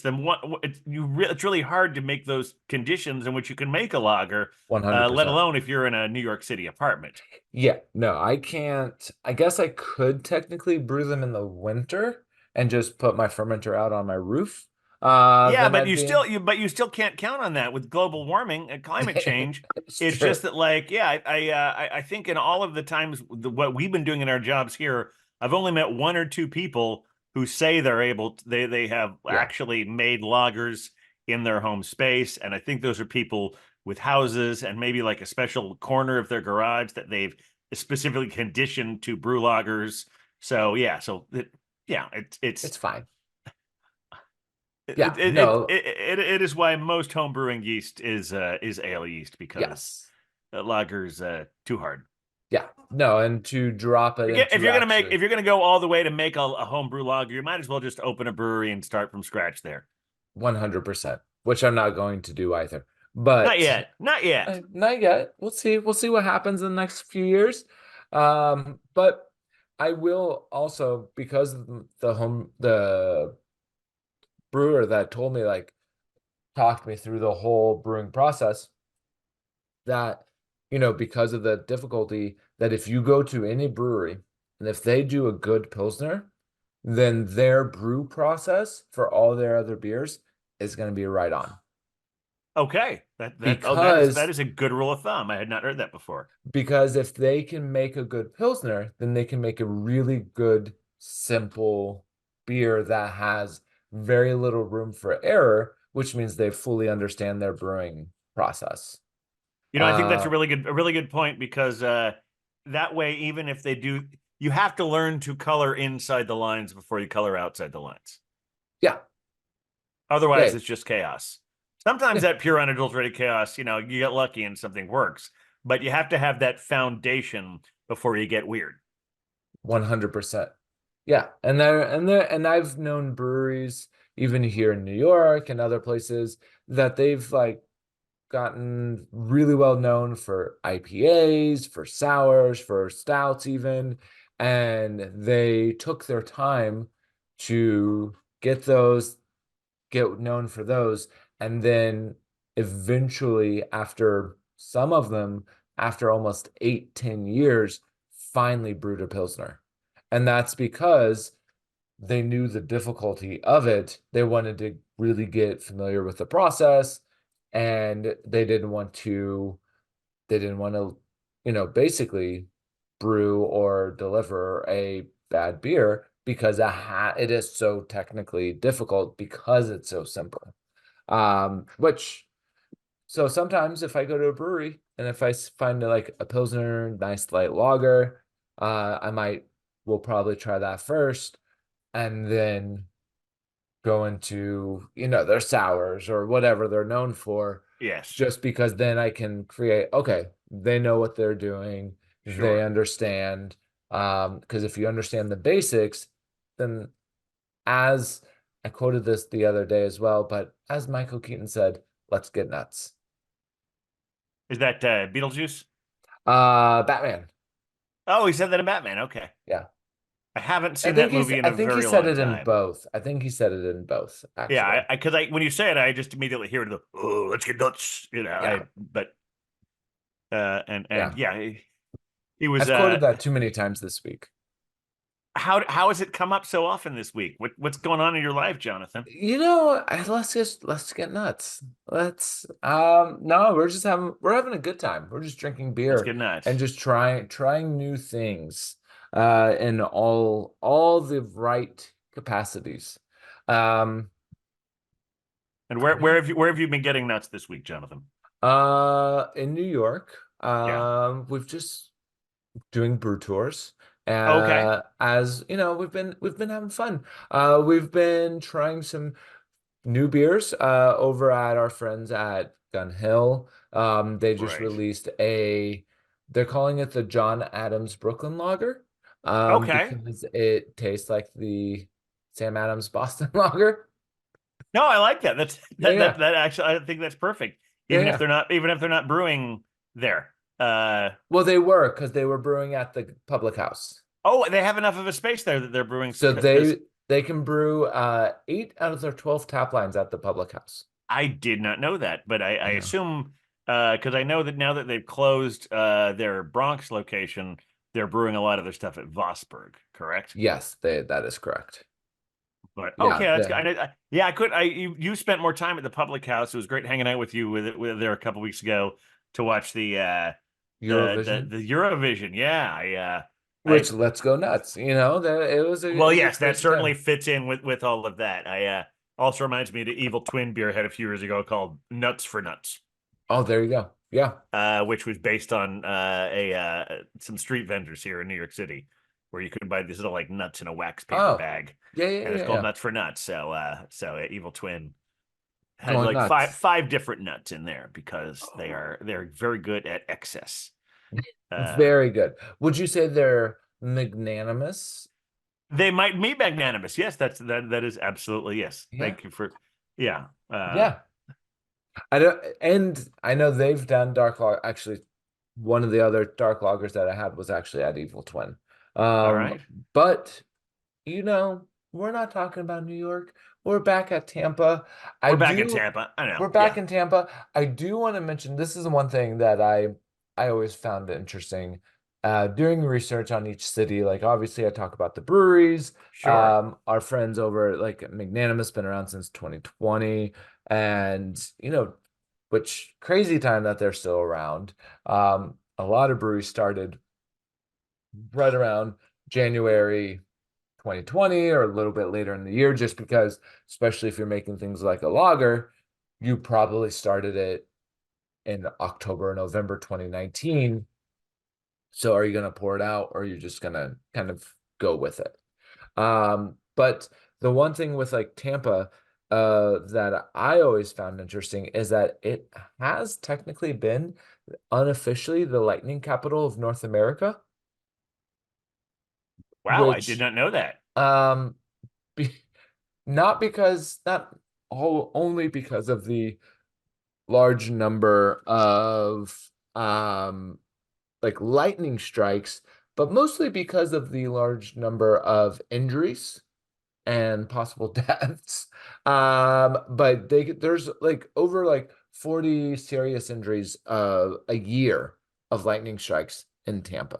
the one it's really hard to make those conditions in which you can make a lager, let 100%. alone if you're in a New York City apartment. Yeah, no, I can't. I guess I could technically brew them in the winter and just put my fermenter out on my roof. Yeah, Then but I'd you be, still you still can't count on that with global warming and climate change. it's It's just true. that, like, yeah, I think in all of the times what we've been doing in our jobs here, I've only met one or two people who say they have Yeah, actually made loggers in their home space, and I think those are people with houses and maybe like a special corner of their garage that they've specifically conditioned to brew loggers. So yeah, yeah, it's fine. it Yeah, it, it no, it it is why most home brewing yeast is ale yeast because yes. lager's too hard. Yeah, no, and to drop it If into you're gonna make actually if you're gonna go all the way to make a home brew lager, you might as well just open a brewery and start from scratch there. 100%, which I'm not going to do either. Not But yet, not yet. not yet. We'll see. We'll see what happens in the next few years. But I will also because the brewer that told me like talked me through the whole brewing process that because of the difficulty that if you go to any brewery and if they do a good pilsner, then their brew process for all their other beers is going to be right on Okay, that because is a good rule of thumb. I had not heard that before. if they can make a good pilsner, then they can make a really good simple beer that has very little room for error, which means they fully understand their brewing process. You know, I think that's Uh, a really good point because that way, even if they do, you have to learn to color inside the lines before you color outside the lines. yeah, Otherwise, yeah, it's just chaos. Sometimes yeah, that pure unadulterated chaos, you get lucky and something works, but you have to have that foundation before you get weird. 100%. Yeah, and I've known breweries even here in New York and other places that they've like gotten really well known for IPAs, for sours, for stouts even. and they took their time to get those, get known for those, and then eventually, after some of them, after almost 8, 10 years, finally brewed a Pilsner. And that's because they knew the difficulty of it. They wanted to really get familiar with the process, and they didn't want to, basically brew or deliver a bad beer because it is so technically difficult because it's so simple. Which so sometimes if I go to a brewery and if I find like a Pilsner, nice light lager, we'll probably try that first and then go into, their sours or whatever they're known for, Yes. just because then I can create, okay, they know what they're doing, they Sure. understand. Because if you understand the basics, then as I quoted this the other day as well, but as Michael Keaton said, let's get nuts. Is that Beetlejuice? Batman. Oh, he said that in Batman. Okay. Yeah. I haven't I seen think that he's movie in I a think he very said long it in time. both. I think he said it in both, Yeah, actually. because when you say it, I just immediately hear the oh, let's get nuts. Yeah. But and Yeah. yeah, he was I've quoted that too many times this week. how has it come up so often this week? What's going on in your life, Jonathan? Let's get nuts. No, we're having a good time. We're just drinking Let's beer get and nuts. just trying new things in all the right capacities. Um And yeah. where have you been getting nuts this week, Jonathan? In New York, Yeah. we've just doing brew tours. Okay. As you know, we've been having fun. We've been trying some new beers over at our friends at Gun Hill. They just Right. released they're calling it the John Adams Brooklyn Lager, Okay. because it tastes like the Sam Adams Boston Lager. No, I like that. Yeah, yeah, That actually I think that's perfect. yeah, yeah. Even if they're not brewing there. Well, they were because they were brewing at the public house. Oh, they have enough of a space there that they're brewing So this. they can brew 8 out of their 12 tap lines at the public house. I did not know that, but I Yeah. assume because I know that now that they've closed their Bronx location, they're brewing a lot of their stuff at Vosburg, correct? Yes, that is correct. But Yeah, okay, that's good. Yeah, I could. You spent more time at the public house. It was great hanging out with you with there a couple weeks ago to watch Eurovision, the Eurovision. Yeah, which I let's go nuts. That it well, was a yes, that crazy certainly time. fits in with all of that. I also reminds me of the Evil Twin beer I had a few years ago called Nuts for Nuts, Oh, there you go. Yeah. which was based on a some street vendors here in New York City, where you could buy these little like nuts in a wax paper Oh, bag, yeah, yeah, and it's yeah, called yeah. Nuts for Nuts. So Evil Twin had Going like nuts. five different nuts in there because they're very good at excess. Uh, Very good. Would you say they're magnanimous? they might be magnanimous. Yes, that is absolutely yes. Yeah. Thank you for yeah. Yeah. I don't, and I know they've done dark log. Actually, one of the other dark loggers that I had was actually at Evil Twin. All Um, right, but we're not talking about New York. We're back at Tampa. I we're back in do. Tampa. I know. We're back Yeah, in Tampa. I do want to mention this is the one thing that I always found interesting. Doing research on each city, like obviously I talk about the breweries. sure. Our friends over like Magnanimous been around since 2020, and which crazy time that they're still around. A lot of breweries started right around January 2020 or a little bit later in the year, just because, especially if you're making things like a lager, you probably started it in October, November 2019. So are you going to pour it out or are you just going to kind of go with it? But the one thing with like Tampa that I always found interesting is that it has technically been unofficially the lightning capital of North America, Wow, I did which not know that. um be, not only because of the large number of like lightning strikes, but mostly because of the large number of injuries and possible deaths. But there's like over like 40 serious injuries a year of lightning strikes in Tampa.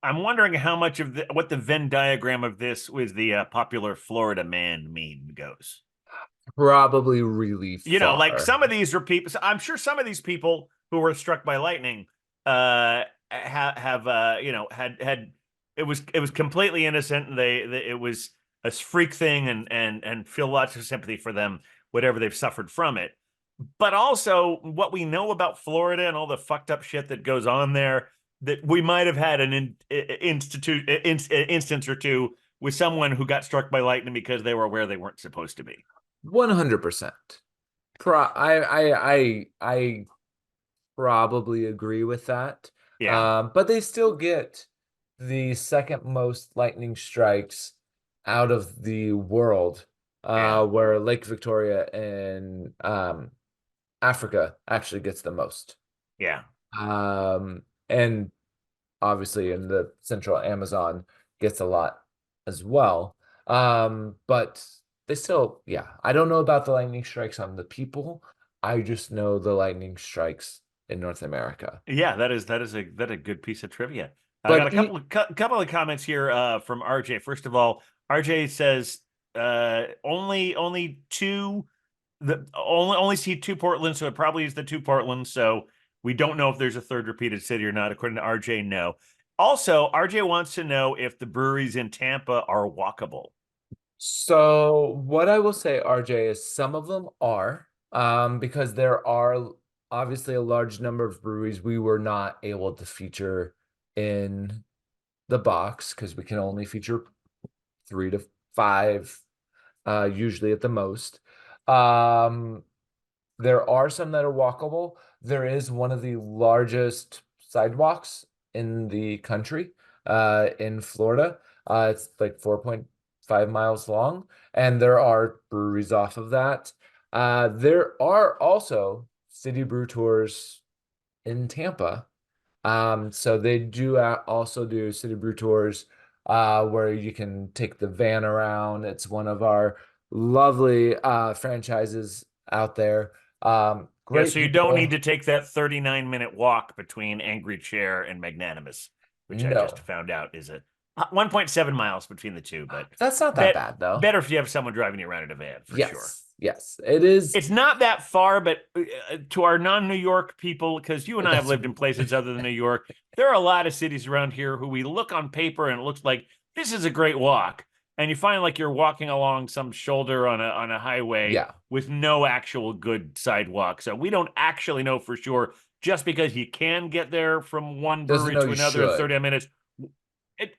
I'm wondering how much of what the Venn diagram of this was the popular Florida man meme goes. Probably really You know, like far. some of these are people. I'm sure some of these people who were struck by lightning have had it was completely innocent, and they it was a freak thing, and feel lots of sympathy for them, whatever they've suffered from it. But also what we know about Florida and all the fucked up shit that goes on there, that we might have had an instance or two with someone who got struck by lightning because they were where they weren't supposed to be. 100%. I probably agree with that. Yeah, But they still get the second most lightning strikes out of the world, yeah, where Lake Victoria in Africa actually gets the most. yeah. And obviously in the central Amazon gets a lot as well. But they still, yeah, I don't know about the lightning strikes on the people. I just know the lightning strikes in North America. Yeah, that a good piece of trivia. I got a But couple of comments here from RJ. First of all, RJ says only two the only see two Portland, so it probably is the two Portland. So we don't know if there's a third repeated city or not. According to RJ, no. Also, RJ wants to know if the breweries in Tampa are walkable. so what I will say, RJ, is some of them are, because there are obviously a large number of breweries we were not able to feature in the box because we can only feature 3 to 5, usually at the most. Um, there are some that are walkable. There is one of the largest sidewalks in the country, in Florida. It's like 4.5 miles long, and there are breweries off of that. There are also city brew tours in Tampa. So they do also do city brew tours, where you can take the van around. It's one of our lovely franchises out there. Yeah, Great so you don't need people. to take that 39-minute walk between Angry Chair and Magnanimous, which I just No, found out is a 1.7 miles between the two, but that's not that bad though. better if you have someone driving you around in a van for sure. Yes, yes, it is. It's not that far, but to our non-New York people, because you and I have That's lived in places other than New York, there are a lot of cities around here who we look on paper and it looks like this is a great walk, and you find like you're walking along some shoulder on a highway yeah. with no actual good sidewalk. So we don't actually know for sure. Just because you can get there from one Doesn't brewery know to you another in should. 30 minutes,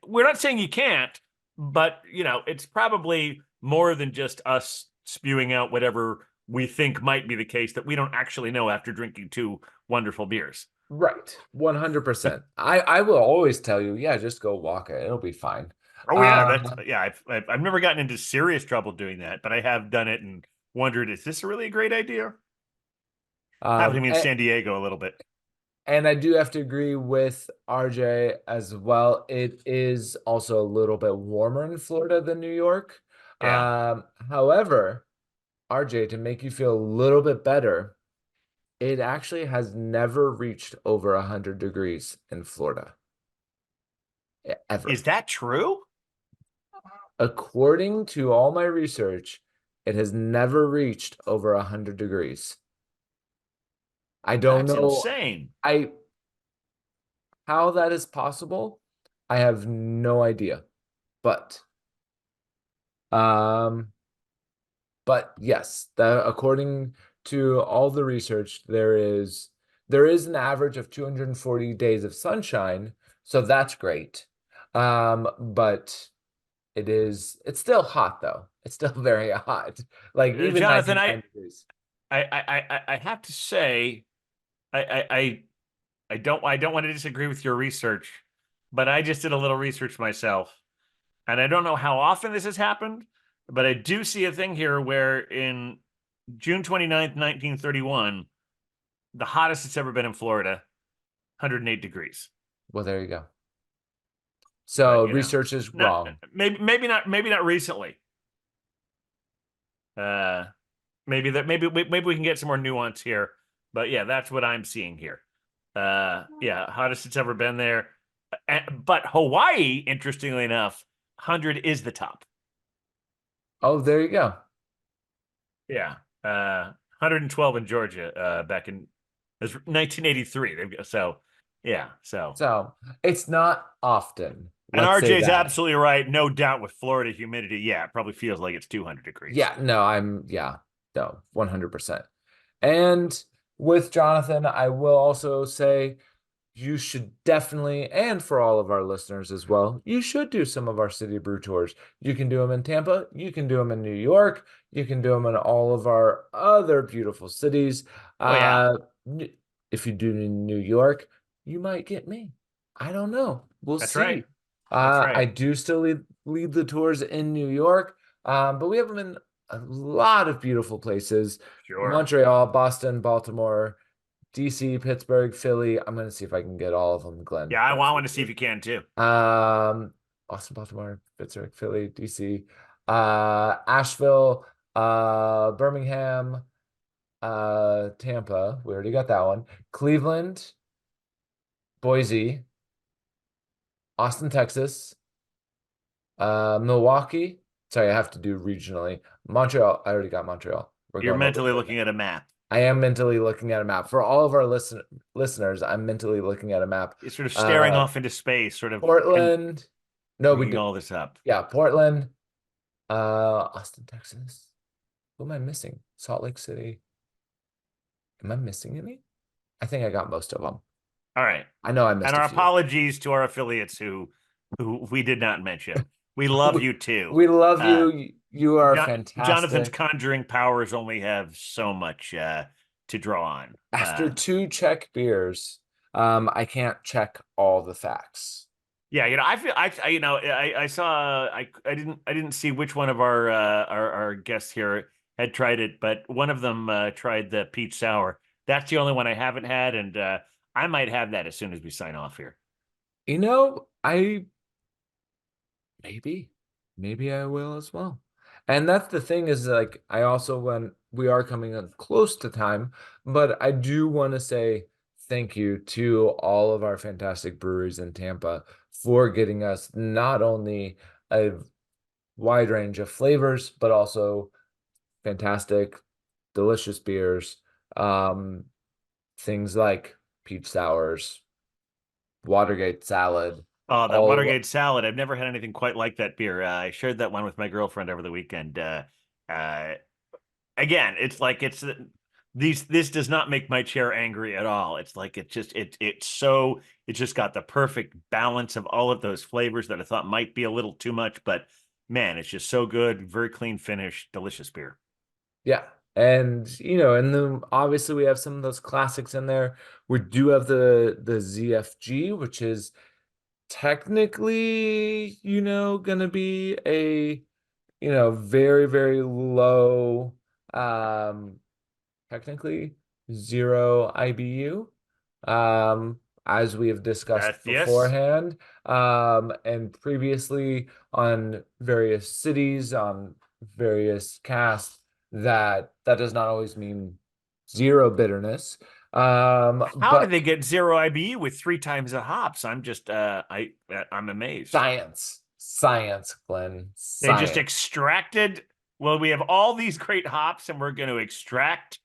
we're not saying you can't, but it's probably more than just us spewing out whatever we think might be the case that we don't actually know after drinking two wonderful beers. Right, 100%. I will always tell you, yeah, just go walk it. It'll be fine. Oh yeah, that's Um, yeah. I've never gotten into serious trouble doing that, but I have done it and wondered, is this really a great idea? Happened to um, me in and, San Diego a little bit. and I do have to agree with RJ as well. It is also a little bit warmer in Florida than New York. Yeah. However, RJ, to make you feel a little bit better, it actually has never reached over 100 degrees in Florida, Is ever. that true? According to all my research, it has never reached over 100 degrees. I don't That's know insane. I how that is possible. I have no idea. But um but yes, according to all the research, there is an average of 240 days of sunshine, so that's great. But it's still hot though. It's still very hot. Like even Jonathan, 99 degrees. I have to say, I, I I I don't want to disagree with your research, but I just did a little research myself. And I don't know how often this has happened, but I do see a thing here where in June 29th, 1931, the hottest it's ever been in Florida, 108 degrees. Well, there you go. So but you know, research is not wrong. maybe not recently. Uh, maybe we can get some more nuance here. But yeah, that's what I'm seeing here. Yeah, hottest it's ever been there. But Hawaii, interestingly enough, 100 is the top. Oh, there you go. Yeah. 112 in Georgia back in it was 1983. So, yeah. So, So it's not often. and Let's say RJ's that. absolutely right. No doubt with Florida humidity. Yeah, it probably feels like it's 200 degrees. Yeah, no, yeah, no, 100%. And with Jonathan, I will also say you should definitely, and for all of our listeners as well, you should do some of our city brew tours. You can do them in Tampa, you can do them in New York, you can do them in all of our other beautiful cities. Oh, yeah. If you do in New York, you might get me. I don't know. We'll That's right. see. That's I right. do still lead the tours in New York, but we have them in a lot of beautiful places. Sure. Montreal, Boston, Baltimore, DC, Pittsburgh, Philly. I'm gonna see if I can get all of them, Glenn. Yeah, I That's for want to see if you can too. sure. Boston, Baltimore, Pittsburgh, Philly, DC, Asheville, Birmingham, Tampa. We already got that one. Cleveland, Boise, Austin, Texas, Milwaukee. Sorry, I have to do regionally. Montreal. I already got Montreal. We're You're going over mentally there now. looking at a map. I am mentally looking at a map. For all of our listeners, I'm mentally looking at a map. It's sort of staring Uh, off into space, sort of Portland. No, we bringing do. all this up. Yeah, Portland. Austin, Texas. Who am I missing? Salt Lake City. Am I missing any? I think I got most of them. All right. I know I And missed a our few. apologies to our affiliates who we did not mention. We love We, you too. we love Uh, you. You are Jonathan's fantastic. conjuring powers only have so much to draw on. After two Czech beers, I can't check all the facts. Yeah, I feel I saw I didn't see which one of our guests here had tried it, but one of them tried the peach sour. That's the only one I haven't had, and I might have that as soon as we sign off here. I maybe I will as well. And that's the thing is like I also when we are coming up close to time, but I do want to say thank you to all of our fantastic breweries in Tampa for getting us not only a wide range of flavors, but also fantastic, delicious beers. Um, Things like peach sours, Watergate salad, Oh, that all Watergate salad. I've never had anything quite like that beer. I shared that one with my girlfriend over the weekend. Uh, Again, it's like this does not make my chair angry at all. It's like it's just got the perfect balance of all of those flavors that I thought might be a little too much, but man, it's just so good. Very clean finish, delicious beer. yeah. And and then obviously we have some of those classics in there. We do have the ZFG, which is technically, gonna be a, very, very low, technically zero IBU, as we have discussed Yes. beforehand, and previously on various cities, on various casts, that does not always mean zero bitterness. How did But they get zero IBU with three times the hops? I'm just I'm amazed. science, Glenn, They just science. extracted. Well, we have all these great hops, and we're going to extract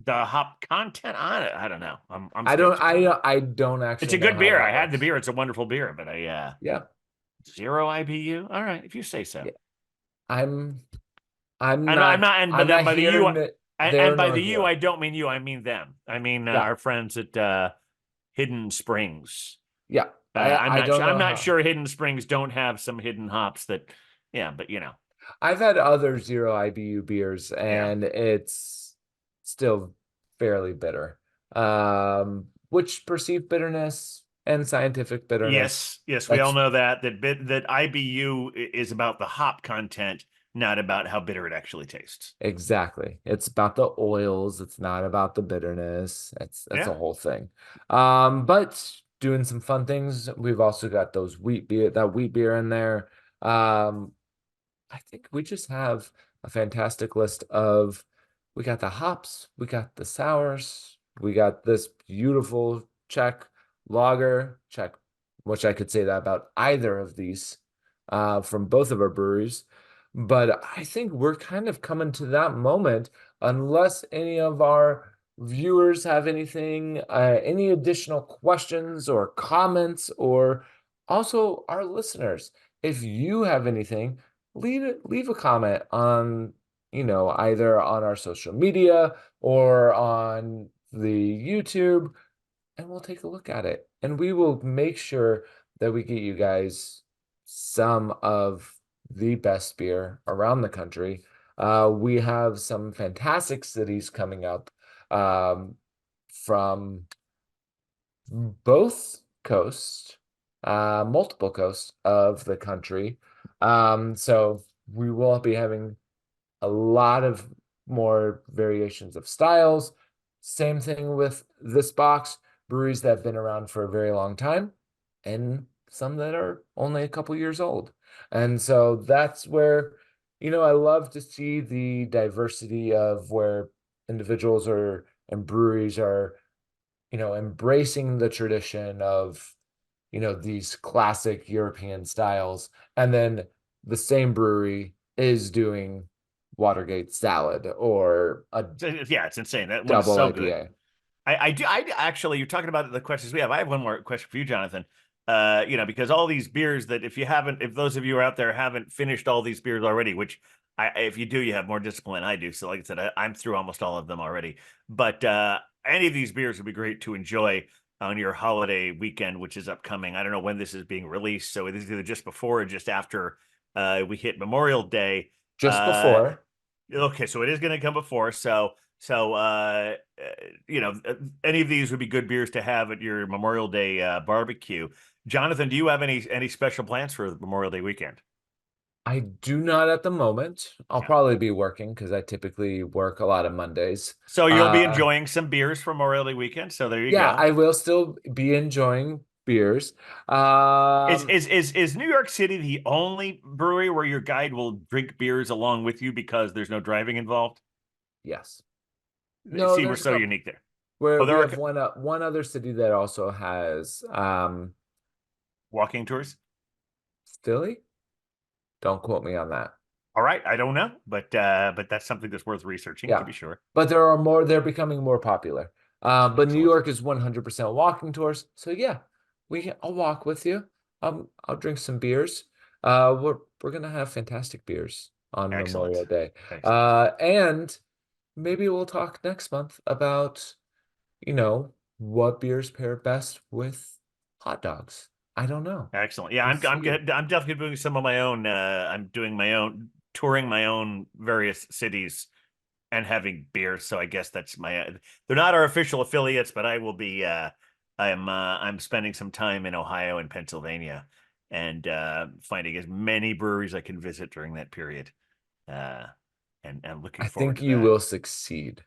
the hop content on it. I don't know. I'm skeptical now. I don't It's actually a know good how beer. that I had the works. beer. It's a wonderful beer, but Yeah. zero IBU. All right, if you say so. Yeah. I'm I'm I'm not not, and I'm but then not by the here you, there and by nor the you, here. I don't mean you. I mean them. I mean Yeah. our friends at Hidden Springs. Yeah. I don't I'm know not how. sure Hidden Springs don't have some hidden hops that. Yeah, but I've had other zero IBU beers yeah. and it's still fairly bitter. Which perceived bitterness and scientific bitterness, Yes, we all that's know that IBU is about the hop content, not about how bitter it actually tastes. exactly. It's about the oils, it's not about the bitterness. That's a Yeah. whole thing. But doing some fun things. We've also got those wheat beer in there. Um, I think we just have a fantastic list of we got the hops, we got the sours, we got this beautiful Czech lager, Czech, which I could say that about either of these from both of our breweries. But I think we're kind of coming to that moment, unless any of our viewers have anything, any additional questions or comments, or also our listeners. If you have anything, leave a comment on, either on our social media or on the YouTube, and we'll take a look at it. And we will make sure that we get you guys some of the best beer around the country. We have some fantastic cities coming up from both coasts, multiple coasts of the country. So we will be having a lot of more variations of styles. Same thing with this box, breweries that have been around for a very long time and some that are only a couple years old. And so that's where, I love to see the diversity of where individuals are and breweries are, embracing the tradition of, these classic European styles. And then the same brewery is doing Watergate salad or a Yeah, it's insane. That one is double so good. IPA. I actually, you're talking about the questions we have. I have one more question for you, Jonathan. Because all these beers that if those of you are out there haven't finished all these beers already, which if you do, you have more discipline than I do. So, like I said, I'm through almost all of them already. But any of these beers would be great to enjoy on your holiday weekend, which is upcoming. I don't know when this is being released, so it is either just before or just after we hit Memorial Day. Just Uh, before. Okay, so it is going to come before. Any of these would be good beers to have at your Memorial Day barbecue. Jonathan, do you have any special plans for Memorial Day weekend? I do not at the moment. I'll Yeah. probably be working because I typically work a lot of Mondays. So you'll be Uh, enjoying some beers for Memorial Day weekend. So there you yeah, go. I will still be enjoying beers. Is Um, is is is New York City the only brewery where your guide will drink beers along with you because there's no driving involved? yes. No, See, we're there's a so couple unique there. where Oh, we there have are one other city that also has walking tours. Philly. Don't quote me on that. All right, I don't know, but that's something that's worth researching to Yeah, be sure. but they're becoming more popular. But New Excellent. York is 100% walking tours. So yeah, I'll walk with you. I'll drink some beers. We're gonna have fantastic beers on Memorial Excellent. Day. Excellent. And maybe we'll talk next month about, what beers pair best with hot dogs. I don't know. Excellent. Yeah, We'll I'm see. good. I'm definitely doing some of my own. I'm doing my own touring my own various cities and having beers. So I guess that's my. They're not our official affiliates, but I will be. I'm spending some time in Ohio and Pennsylvania, and finding as many breweries I can visit during that period. Uh, and looking I forward think to you that. will succeed.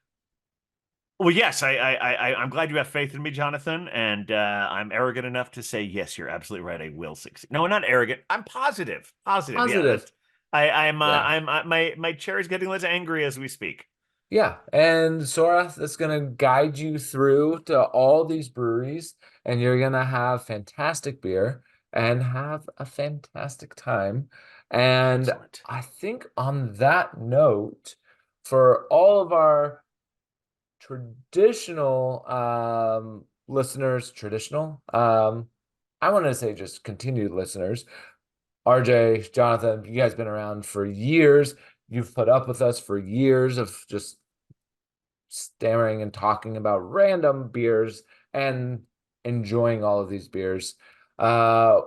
Well, yes, I'm glad you have faith in me, Jonathan, and I'm arrogant enough to say yes. You're absolutely right. I will succeed. No, I'm not arrogant. I'm positive. Positive. Yeah, Positive. that's. Yeah. My chair is getting less angry as we speak. Yeah, and Sorath is going to guide you through to all these breweries, and you're going to have fantastic beer and have a fantastic time. And Excellent. I think on that note, for all of our traditional listeners, I want to say just continued listeners, RJ, Jonathan, you guys been around for years. You've put up with us for years of just staring and talking about random beers and enjoying all of these beers. Uh,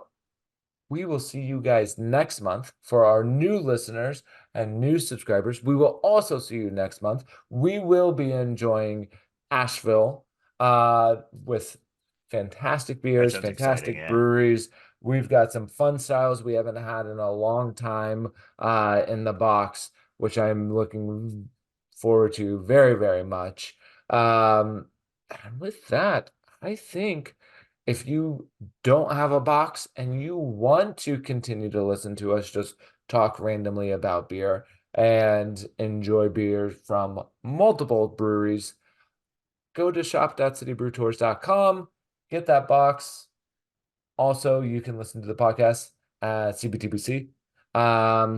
we will see you guys next month for our new listeners and new subscribers. We will also see you next month. We will be enjoying Asheville with fantastic That beers, sounds exciting. fantastic Yeah. breweries. We've got some fun styles we haven't had in a long time in the box, which I'm looking forward to very, very much. And with that, I think if you don't have a box and you want to continue to listen to us just talk randomly about beer and enjoy beer from multiple breweries, go to shop.citybrewtours.com, get that box. Also, you can listen to the podcast at CBTBC,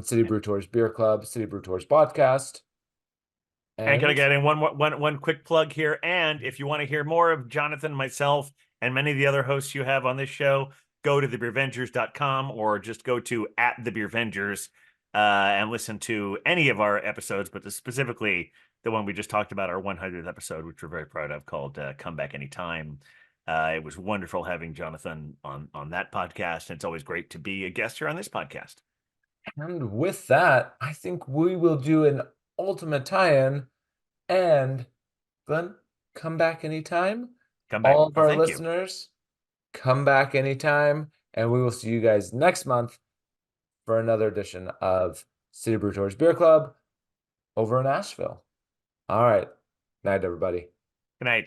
City Brew Tours Beer Club, City Brew Tours Podcast. And can I And get in one quick plug here? And if you want to hear more of Jonathan, myself, and many of the other hosts you have on this show, go to thebeervengers.com or just go to @thebeervengers and listen to any of our episodes, but specifically the one we just talked about, our 100th episode, which we're very proud of, called Come Back Anytime. It was wonderful having Jonathan on that podcast, and it's always great to be a guest here on this podcast. And with that, I think we will do an ultimate tie-in. And Glenn, come back anytime. Come back. All of Well, our thank you. listeners, come back anytime. And we will see you guys next month for another edition of City Brew Tours Beer Club over in Asheville. All right. Night, everybody. Good night.